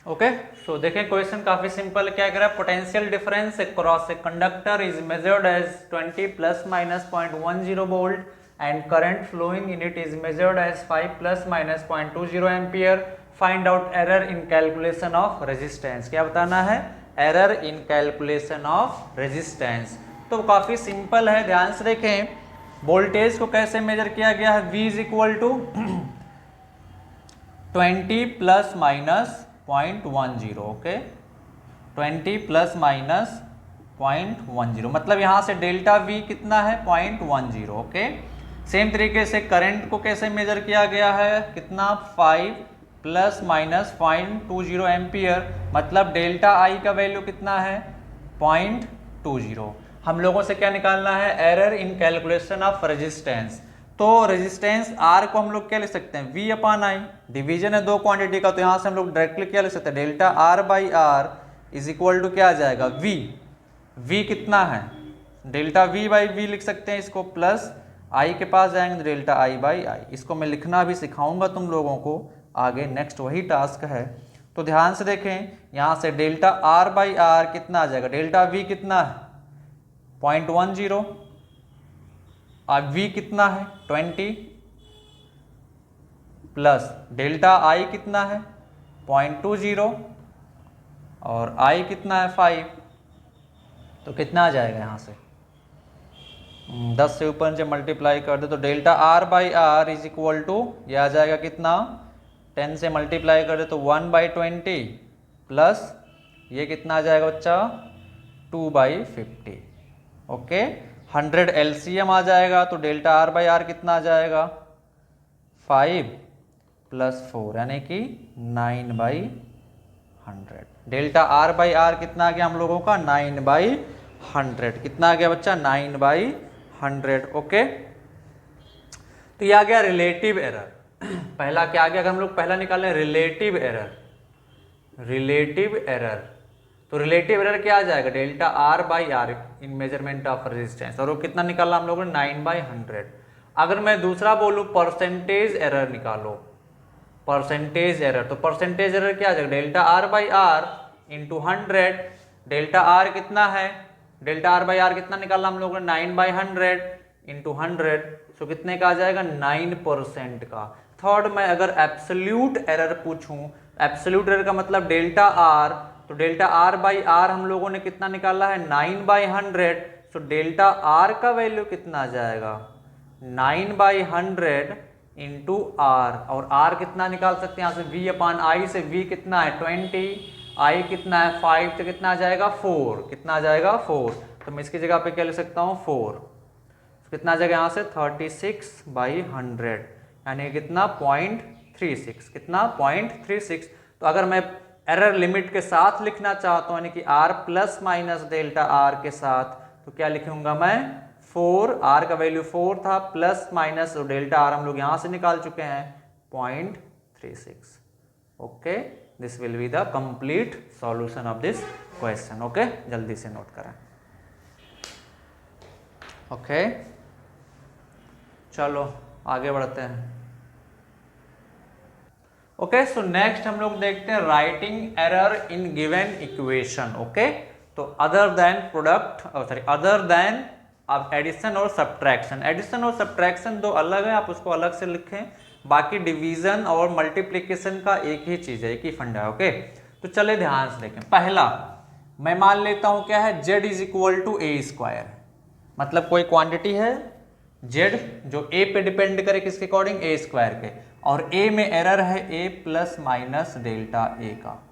ओके, सो देखें क्वेश्चन काफी सिंपल है। क्या कह रहा है, potential difference across a conductor is measured as 20 plus minus 0.10 volt and current flowing in it is measured as 5 plus minus 0.20 ampere. Find out error in calculation of resistance. क्या बताना है, error in calculation of resistance. तो काफ़ी simple है, ध्यान से देखें। Voltage को कैसे मेजर किया गया है, V is equal to 20 plus minus 0.10, okay, 20 plus minus 0.10, मतलब यहाँ से डेल्टा V कितना है 0.10, ओके। सेम तरीके से करंट को कैसे मेजर किया गया है, कितना 5 प्लस माइनस 0.20 एम्पियर, मतलब डेल्टा I का वैल्यू कितना है 0.20। हम लोगों से क्या निकालना है, error in calculation of resistance. तो रेजिस्टेंस R को हम लोग क्या लिख सकते हैं, V अपॉन I, डिवीजन है दो क्वांटिटी का, तो यहाँ से हम लोग डायरेक्टली क्या लिख सकते हैं, delta R by R is equal to क्या आ जाएगा V कितना है, डेल्टा V बाई V लिख सकते हैं इसको, प्लस I के पास जाएंगे तो डेल्टा I बाई I। इसको मैं लिखना भी सिखाऊंगा तुम लोगों को आगे, नेक्स्ट वही टास्क है। तो ध्यान से देखें, यहाँ से डेल्टा R बाई R कितना आ जाएगा, डेल्टा V कितना है 0.10, अब V कितना है 20, प्लस डेल्टा I कितना है 0.20 और I कितना है 5, तो कितना आ जाएगा, यहाँ से 10 से ऊपर जब मल्टीप्लाई कर दे तो delta R by R is equal to, ये आ जाएगा कितना, 10 से मल्टीप्लाई कर दे तो 1/20 प्लस ये कितना आ जाएगा बच्चा 2/50, ओके। 100 LCM आ जाएगा तो डेल्टा R बाई R कितना आ जाएगा 5 प्लस 4 यानी कि 9/100। डेल्टा R बाई R कितना आ गया हम लोगों का 9/100, कितना आ गया बच्चा 9/100, ओके। तो ये आ गया रिलेटिव एरर। पहला क्या आ गया, अगर हम लोग पहला निकालें रिलेटिव एरर, तो रिलेटिव एरर क्या आ जाएगा, delta R by R in measurement of resistance, और वो कितना निकाला हम लोगों ने 9/100। अगर मैं दूसरा बोलूं परसेंटेज एरर निकालो, परसेंटेज एरर, तो परसेंटेज एरर क्या आ जाएगा, delta R by R into 100, delta R कितना है, डेल्टा R बाई R कितना निकाला हम लोगों ने 9/100 इंटू 100, सो कितने का आ जाएगा 9% का। थर्ड मैं अगर एब्सोल्यूट एरर पूछूं, एब्सोल्यूट एरर का मतलब डेल्टा R, तो डेल्टा R बाई R हम लोगों ने कितना निकाला है 9/100, सो डेल्टा R का वैल्यू कितना आ जाएगा 9/100 इंटू R, और R कितना निकाल सकते हैं यहाँ से V अपॉन I से, V कितना है 20, I कितना है 5, तो कितना आ जाएगा 4, कितना आ जाएगा 4, तो मैं इसकी जगह पे क्या लिख सकता हूँ 4, तो कितना आ जाएगा यहाँ से 36/100 यानी कितना 0.36, कितना 0.36। तो अगर मैं एरर लिमिट के साथ लिखना चाहता हूँ यानी कि R plus minus delta R के साथ, तो क्या लिखूंगा मैं 4, R का वैल्यू 4 था, प्लस माइनस डेल्टा R हम लोग यहाँ से निकाल चुके हैं 0.36, okay. This will be the complete solution of this question, okay, जल्दी से नोट करें, ओके। चलो आगे बढ़ते हैं, ओके। सो नेक्स्ट हम लोग देखते हैं writing error in given equation, okay. तो other than product, sorry other than अब एडिशन और सब्ट्रैक्शन, एडिशन और सब्ट्रैक्शन दो अलग है, आप उसको अलग से लिखें, बाकी डिवीजन और मल्टीप्लिकेशन का एक ही चीज है, एक ही फंडा है, ओके। तो चले ध्यान से देखें, पहला मैं मान लेता हूं क्या है, z is equal to A square, मतलब कोई क्वांटिटी है z जो a पे डिपेंड करे किसके अकॉर्डिंग, ए स्क्वायर के, और a में एरर है a plus minus delta a का,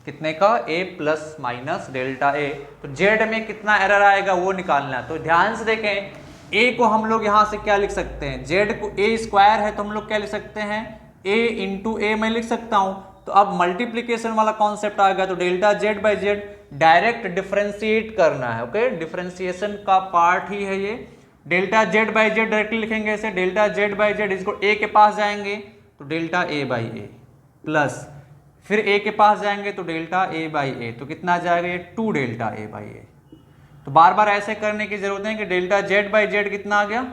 कितने का a plus minus delta a, तो z में कितना एरर आएगा वो निकालना है। तो ध्यान से देखें, a को हम लोग यहां से क्या लिख सकते हैं, z को a स्क्वायर है तो हम लोग क्या लिख सकते हैं a इंटू a मैं लिख सकता हूं। तो अब मल्टीप्लीकेशन वाला कॉन्सेप्ट आ गया, तो delta z by Z direct differentiate करना है, ओके, डिफरेंशिएशन का पार्ट ही है ये। Delta z by Z directly लिखेंगे ऐसे, डेल्टा z बाई जेड, इसको a के पास जाएंगे तो delta a by A, plus फिर a के पास जाएंगे तो डेल्टा a बाई ए, तो कितना आ जाएगा ये 2 डेल्टा a बाई ए। तो बार बार ऐसे करने की जरूरत है कि डेल्टा z बाई जेड कितना आ गया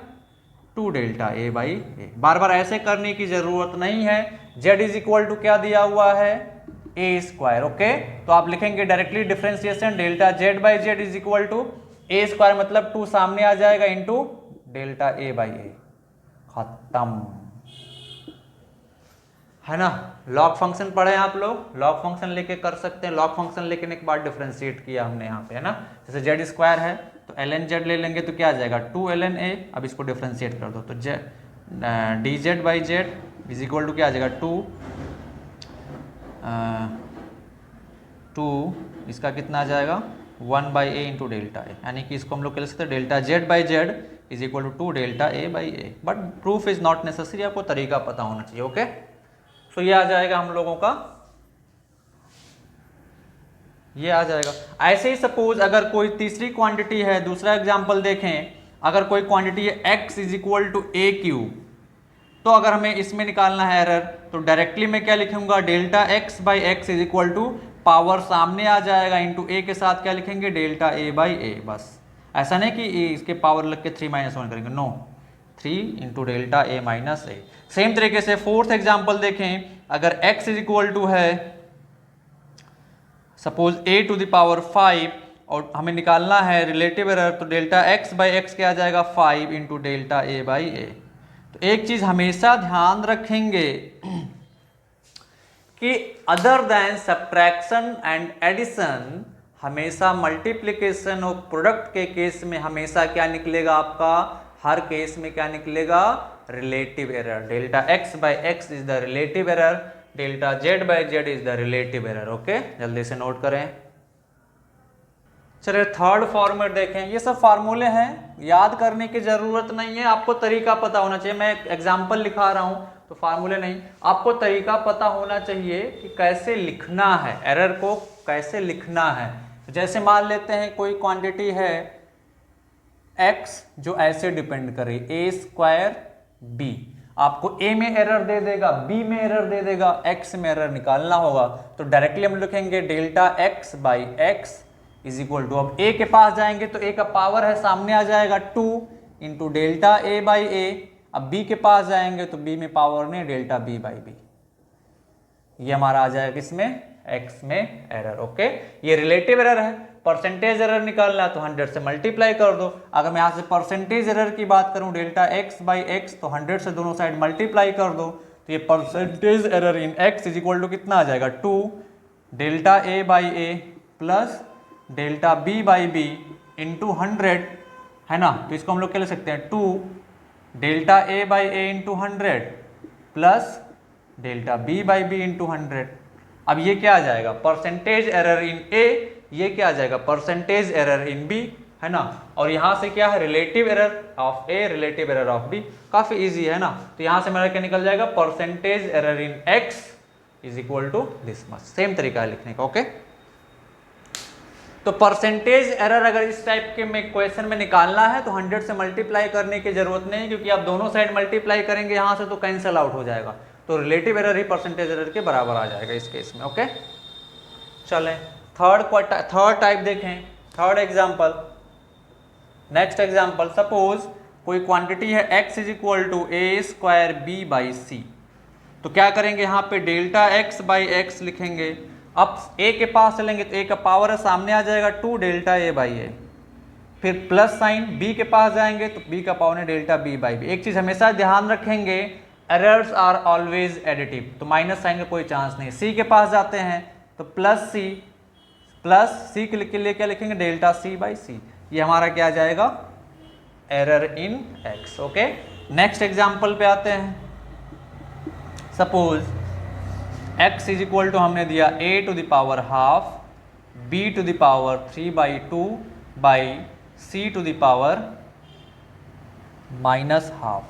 2 डेल्टा a बाई ए, बार बार ऐसे करने की जरूरत नहीं है। z इज इक्वल टू क्या दिया हुआ है a स्क्वायर, ओके। तो आप लिखेंगे directly differentiation, delta z by Z is equal to a square, मतलब 2 सामने आ जाएगा into delta a by A, खत्म। है ना। लॉग फंक्शन पढ़े आप लोग, लॉग फंक्शन लेके कर सकते हैं। लॉग फंक्शन लेके एक बार डिफरेंशिएट किया हमने यहाँ पे, है ना। जैसे जेड स्क्वायर है तो ln z ले लेंगे तो क्या आ जाएगा 2ln a। अब इसको डिफरेंशिएट कर दो तो D Z by Z is equal to क्या आ जाएगा 2 इसका कितना आ जाएगा 1 by A into delta A, यानी कि इसको हम लोग कह सकते हैं delta Z by Z is equal to 2 delta A by A. But proof is not necessary, आपको तरीका पता होना चाहिए। ओके, सो ये आ जाएगा हम लोगों का, ये आ जाएगा। ऐसे ही सपोज अगर कोई तीसरी क्वांटिटी है, दूसरा एग्जांपल देखें, अगर कोई क्वांटिटी है x is equal to A cube, तो अगर हमें इसमें निकालना है एरर तो डायरेक्टली मैं क्या लिखूंगा delta x by X is equal to power सामने आ जाएगा इंटू ए के साथ क्या लिखेंगे डेल्टा a बाई ए। बस ऐसा नहीं कि इसके पावर लग के 3 - 1 करेंगे, no 3 into delta a minus A. Same तरीके से फोर्थ एग्जाम्पल देखें, अगर x इज इक्वल टू है suppose a to the power 5 और हमें निकालना है रिलेटिव एरर, तो डेल्टा x बाई एक्स क्या आ जाएगा 5 into delta a by A. तो एक चीज हमेशा ध्यान रखेंगे कि other than subtraction and addition, हमेशा मल्टीप्लिकेशन और प्रोडक्ट के केस में हमेशा क्या निकलेगा आपका, हर केस में क्या निकलेगा relative error. Delta x by X is the relative error, delta z by Z is the relative error. Okay, जल्दी से नोट करें। चलिए थर्ड फॉर्मेट देखें। ये सब फार्मूले हैं, याद करने की जरूरत नहीं है, आपको तरीका पता होना चाहिए। मैं एग्जाम्पल लिखा रहा हूं तो फार्मूले नहीं, आपको तरीका पता होना चाहिए कि कैसे लिखना है, एरर को कैसे लिखना है। तो जैसे मान लेते हैं कोई क्वांटिटी है x जो ऐसे डिपेंड करे a स्क्वायर b, आपको a में एरर दे देगा, b में एरर दे देगा, x में एरर निकालना होगा। तो डायरेक्टली हम लिखेंगे delta x by X is equal to, अब a के पास जाएंगे तो a का पावर है सामने आ जाएगा 2 इंटू डेल्टा a बाई ए। अब b के पास जाएंगे तो b में पावर नहीं, डेल्टा b बाई बी। ये हमारा आ जाएगा किसमें x में एरर। ओके, ये रिलेटिव एरर है, परसेंटेज एरर निकालना है तो 100 से मल्टीप्लाई कर दो। अगर मैं यहाँ से परसेंटेज एरर की बात करूँ डेल्टा x बाई एक्स, तो 100 से दोनों साइड मल्टीप्लाई कर दो, तो ये percentage error in x is equal to कितना आ जाएगा 2 delta a by A plus delta b by B into 100, है ना। तो इसको हम लोग क्या ले सकते हैं 2 delta a by A into 100 plus delta b by B into 100। अब ये क्या आ जाएगा परसेंटेज एरर इन a, ये क्या आ जाएगा परसेंटेज एरर इन b, है ना। और यहाँ से क्या है relative error of a, relative error of b, काफी इजी है ना। तो यहाँ से मेरा क्या निकल जाएगा percentage error in x is equal to this much. Same तरीका है लिखने का। ओके, तो परसेंटेज एरर अगर इस टाइप के में क्वेश्चन में निकालना है तो 100 से मल्टीप्लाई करने की जरूरत नहीं, क्योंकि आप दोनों साइड मल्टीप्लाई करेंगे यहाँ से तो कैंसिल आउट हो जाएगा, तो रिलेटिव एरर ही परसेंटेज एरर के बराबर आ जाएगा इस केस में। ओके, चलें थर्ड टाइप देखें, third example. Next example, suppose कोई क्वांटिटी है x is equal to A square B by C, तो क्या करेंगे यहाँ पे डेल्टा x बाई एक्स लिखेंगे। अब a के पास चलेंगे तो a का पावर है सामने आ जाएगा 2 डेल्टा a बाई ए, फिर प्लस साइन b के पास जाएंगे तो b का पावर है डेल्टा b बाई बी। एक चीज हमेशा ध्यान रखेंगे, एरर्स आर ऑलवेज एडिटिव, तो माइनस साइन का कोई चांस नहीं। c के पास जाते हैं तो प्लस c के लिए क्या लिखेंगे डेल्टा c बाई सी। ये हमारा क्या आ जाएगा error in x। Okay, next example पे आते हैं। Suppose x is equal to हमने दिया a to the power half, b to the power 3/2 by c to the power minus half,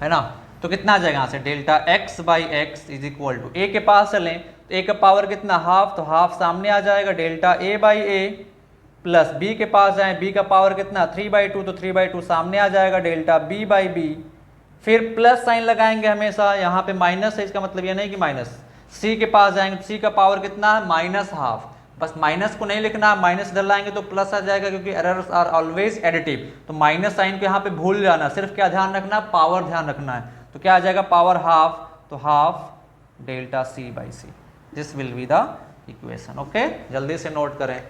है ना। तो कितना आ जाएगा यहाँ से delta x by X is equal to, a के पास चलें तो a का पावर कितना हाफ, तो हाफ सामने आ जाएगा delta a by A, plus b के पास जाएं b का पावर कितना 3/2, तो 3/2 सामने आ जाएगा डेल्टा b बाई बी। फिर प्लस साइन लगाएंगे हमेशा, यहाँ पे माइनस है, इसका मतलब ये नहीं कि माइनस। c के पास जाएंगे तो c का पावर कितना है माइनस हाफ, बस माइनस को नहीं लिखना, माइनस इधर लाएंगे तो प्लस आ जाएगा, क्योंकि एरर्स आर ऑलवेज एडिटिव। तो माइनस साइन को यहाँ पे भूल जाना, सिर्फ क्या ध्यान रखना पावर ध्यान रखना है। तो क्या आ जाएगा पावर हाफ, तो half delta c by C, this will be the equation. Okay, जल्दी से नोट करें।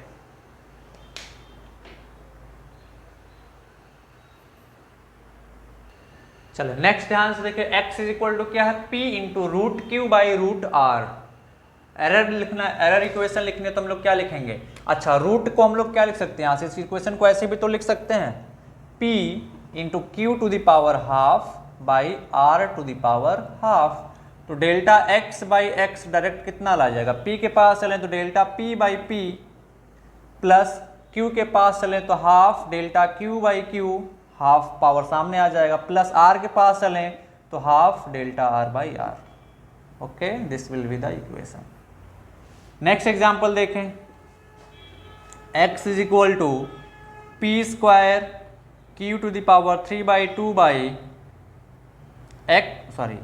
चलो नेक्स्ट ध्यान से देखिए, x इज इक्वल टू क्या है, p into root Q by root R. Error लिखना, एरर इक्वेशन लिखनी है तो हम लोग क्या लिखेंगे, अच्छा रूट को हम लोग क्या लिख सकते हैं, यहाँ से इस इक्वेशन को ऐसे भी तो लिख सकते हैं, p into Q to the power half by R to the power half. तो delta x by X direct कितना ला जाएगा, p के पास चलें तो delta p by p, plus q के पास चलें तो half delta q by q, half power सामने आ जाएगा, प्लस r के पास चलें तो half delta r by r। Okay, this will be the equation. Next example देखें, x is equal to P square Q to the power 3/2 by X, sorry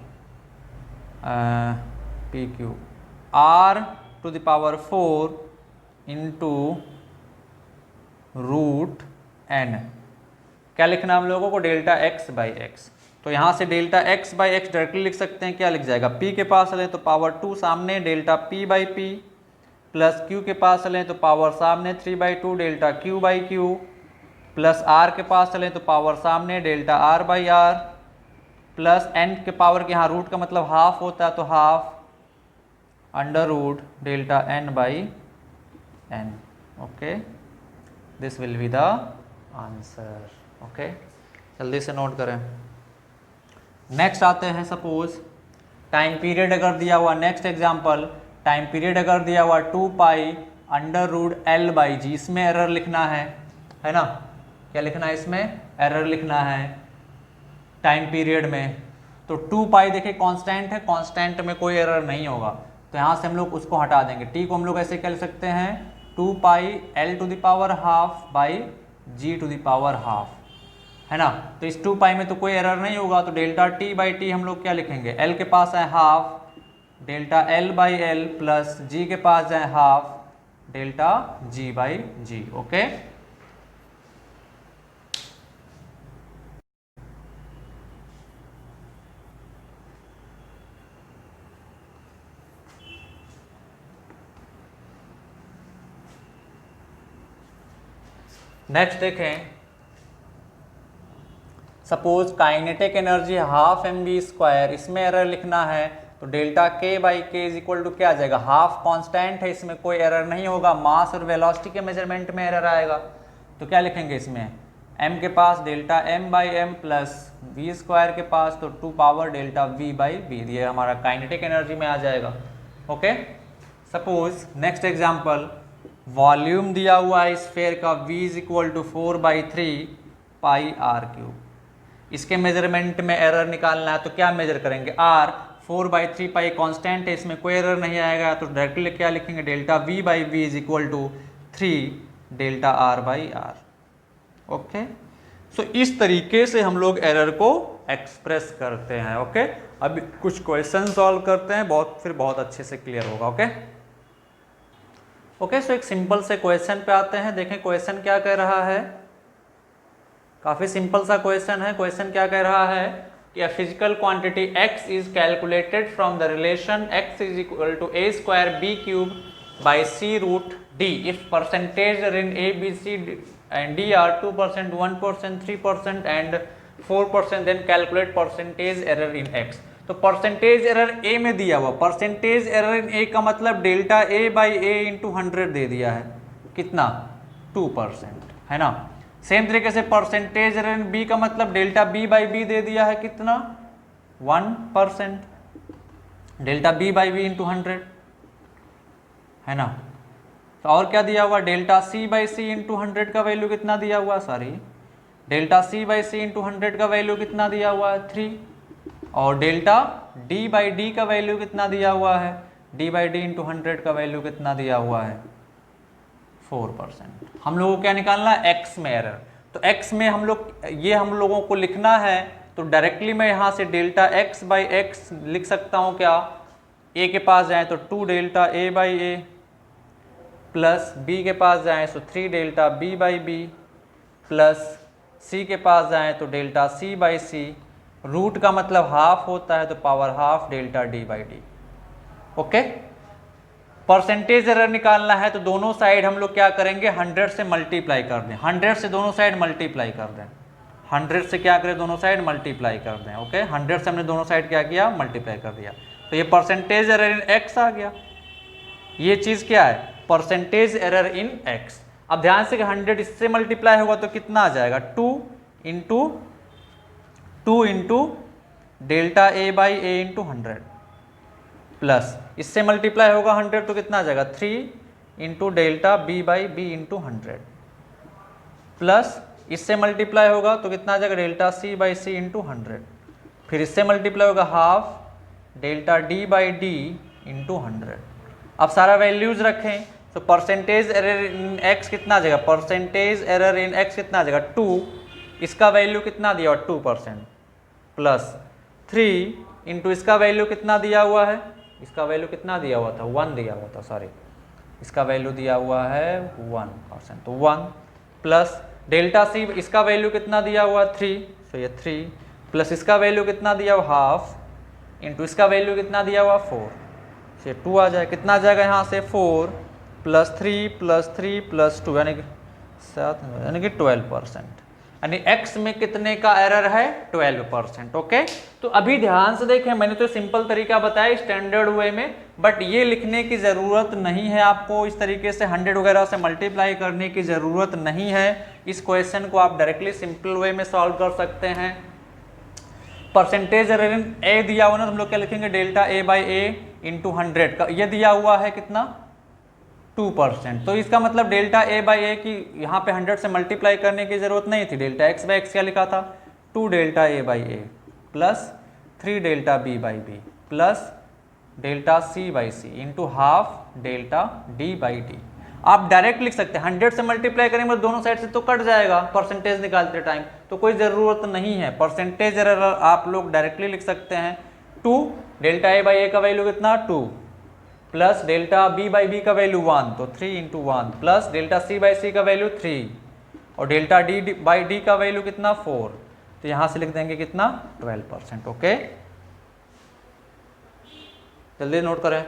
P Q R to the power 4 into root N. क्या लिखना है हम लोगों को, delta x by x. तो यहाँ से delta x by x directly लिख सकते हैं, क्या लिख जाएगा, p के पास चलें तो पावर 2 सामने delta p by P, plus q के पास चलें तो पावर सामने 3/2 delta q by Q, plus r के पास चलें तो पावर सामने delta r by r, plus n के पावर के यहाँ रूट का मतलब हाफ होता है तो half under root delta n by n। Okay, this will be the answer. Okay, जल्दी से नोट करें। नेक्स्ट आते हैं, सपोज टाइम पीरियड अगर दिया हुआ, नेक्स्ट एग्जांपल, टाइम पीरियड अगर दिया हुआ 2 pi under root L by G, इसमें एरर लिखना है ना, क्या लिखना है इसमें, एरर लिखना है टाइम पीरियड में। तो 2 पाई देखिए कांस्टेंट है, कांस्टेंट में कोई एरर नहीं होगा, तो यहाँ से हम लोग उसको हटा देंगे। टी को हम लोग ऐसे कह सकते हैं 2 pi L to the power half by G to the power half, है ना। तो इस 2 पाई में तो कोई एरर नहीं होगा, तो डेल्टा टी बाई टी हम लोग क्या लिखेंगे, एल के पास है half delta L by L, plus G के पास है half delta G by G. Okay, next देखें, suppose kinetic energy half M B square, इसमें एरर लिखना है तो डेल्टा के बाई के इज इक्वल टू क्या आ जाएगा, हाफ कांस्टेंट है, इसमें कोई एरर नहीं होगा, मास और वेलोसिटी के मेजरमेंट में एरर आएगा। तो क्या लिखेंगे इसमें, m के पास delta m by M, plus v square के पास तो 2 power delta v by v, ये हमारा काइनेटिक एनर्जी में आ जाएगा। Okay, suppose next example, volume दिया हुआ है स्फेयर का v is equal to 4/3 pi R cube, इसके मेजरमेंट में एरर निकालना है तो क्या मेजर करेंगे, r 4/3 पाई कांस्टेंट है, इसमें कोई एरर नहीं आएगा, तो डायरेक्टली क्या लिखेंगे, delta v by v is equal to 3 delta r by r। Okay, so इस तरीके से हम लोग एरर को एक्सप्रेस करते हैं। ओके, अभी कुछ क्वेश्चन सॉल्व करते हैं, फिर बहुत अच्छे से क्लियर होगा। ओके, सो एक सिंपल से क्वेश्चन पे आते हैं, देखें क्वेश्चन क्या कह रहा है, काफी सिंपल सा क्वेश्चन है। क्वेश्चन क्या कह रहा है कि a physical quantity x is calculated from the relation x is equal to a square b cube by c root d if percentage in a b c and d are 2%, 1%, 3% and 4%, then calculate percentage error in x। तो percentage error a में दिया हुआ, percentage error in a का मतलब delta a by a into 100 दे दिया है, कितना 2%, है ना। सेम तरीके से परसेंटेज एरर इन b का मतलब डेल्टा b बाई b दे दिया है, कितना 1%, delta b by b into 100, है ना। तो और क्या दिया हुआ, delta c by c into 100 का वैल्यू कितना दिया हुआ, sorry delta c by c into 100 का वैल्यू कितना दिया हुआ है 3, और डेल्टा d बाई d का वैल्यू कितना दिया हुआ है, d बाई d इंटू 100 का वैल्यू कितना दिया हुआ है 4%। हम लोगों को क्या निकालना है, x में एरर। तो x में हम लोगों को लिखना है, तो डायरेक्टली मैं यहाँ से डेल्टा x बाई एक्स लिख सकता हूँ, क्या a के पास जाए तो 2 delta a by a, plus b के पास जाए तो 3 delta b by b, plus c के पास जाए तो delta c by c, root का मतलब हाफ होता है तो power half delta d by d। Okay, percentage error निकालना है तो दोनों साइड हम लोग क्या करेंगे, 100 से मल्टीप्लाई कर दें, 100 से दोनों साइड मल्टीप्लाई कर दें, 100 से क्या करें, दोनों साइड मल्टीप्लाई कर दें। ओके, 100 से हमने दोनों साइड क्या किया, मल्टीप्लाई कर दिया, तो ये परसेंटेज एरर इन एक्स आ गया। ये चीज़ क्या है, परसेंटेज एरर इन एक्स। अब ध्यान से कि 100 इससे मल्टीप्लाई होगा तो कितना आ जाएगा, 2 into delta A by A into 100, plus इससे मल्टीप्लाई होगा 100 तो कितना आ जाएगा, 3 into delta B by B into 100, plus इससे मल्टीप्लाई होगा तो कितना आ जाएगा, delta C by C into 100, फिर इससे मल्टीप्लाई होगा half delta D by D into 100। अब सारा वैल्यूज रखें तो परसेंटेज एरर इन एक्स कितना आ जाएगा, परसेंटेज एरर इन एक्स कितना आ जाएगा 2, इसका वैल्यू कितना दिया हुआ 2%, प्लस 3 इंटू इसका वैल्यू कितना दिया हुआ है, इसका वैल्यू कितना दिया हुआ था, 1 दिया हुआ था, सॉरी इसका वैल्यू दिया हुआ है 1%, तो 1 प्लस डेल्टा सी, इसका वैल्यू कितना दिया हुआ 3, तो ये 3 प्लस इसका वैल्यू कितना दिया हुआ हाफ इंटू इसका वैल्यू कितना दिया हुआ 4, ये 2 आ जाए, कितना आ जाएगा यहाँ से 4 प्लस 3 प्लस 3 प्लस 2 यानी कि 7, यानी कि 12%, यानी x में कितने का एरर है, 12%। ओके, तो अभी ध्यान से देखें, मैंने तो सिंपल तरीका बताया स्टैंडर्ड वे में, बट ये लिखने की ज़रूरत नहीं है आपको, इस तरीके से 100 वगैरह से मल्टीप्लाई करने की ज़रूरत नहीं है। इस क्वेश्चन को आप डायरेक्टली सिंपल वे में सॉल्व कर सकते हैं। परसेंटेज एरर इन ए दिया हुआ ना, हम लोग क्या लिखेंगे, delta A by A into 100 का, ये दिया हुआ है कितना 2%, तो इसका मतलब डेल्टा ए बाई ए की यहाँ पे 100 से मल्टीप्लाई करने की जरूरत नहीं थी। डेल्टा एक्स बाई एक्स क्या लिखा था, 2 delta A by A plus 3 delta B by B plus delta C by C into half delta D by D. आप डायरेक्ट लिख सकते हैं, 100 से मल्टीप्लाई करेंगे तो दोनों साइड से तो कट जाएगा परसेंटेज निकालते टाइम, तो कोई ज़रूरत नहीं है। परसेंटेज एरर आप लोग डायरेक्टली लिख सकते हैं, 2 डेल्टा ए बाई ए का वैल्यू कितना 2 plus delta B by B का वैल्यू 1, तो 3 into 1 plus delta C by C का वैल्यू 3 और डेल्टा डी बाई डी का वैल्यू कितना 4, तो यहाँ से लिख देंगे कितना 12%। ओके, जल्दी नोट करें।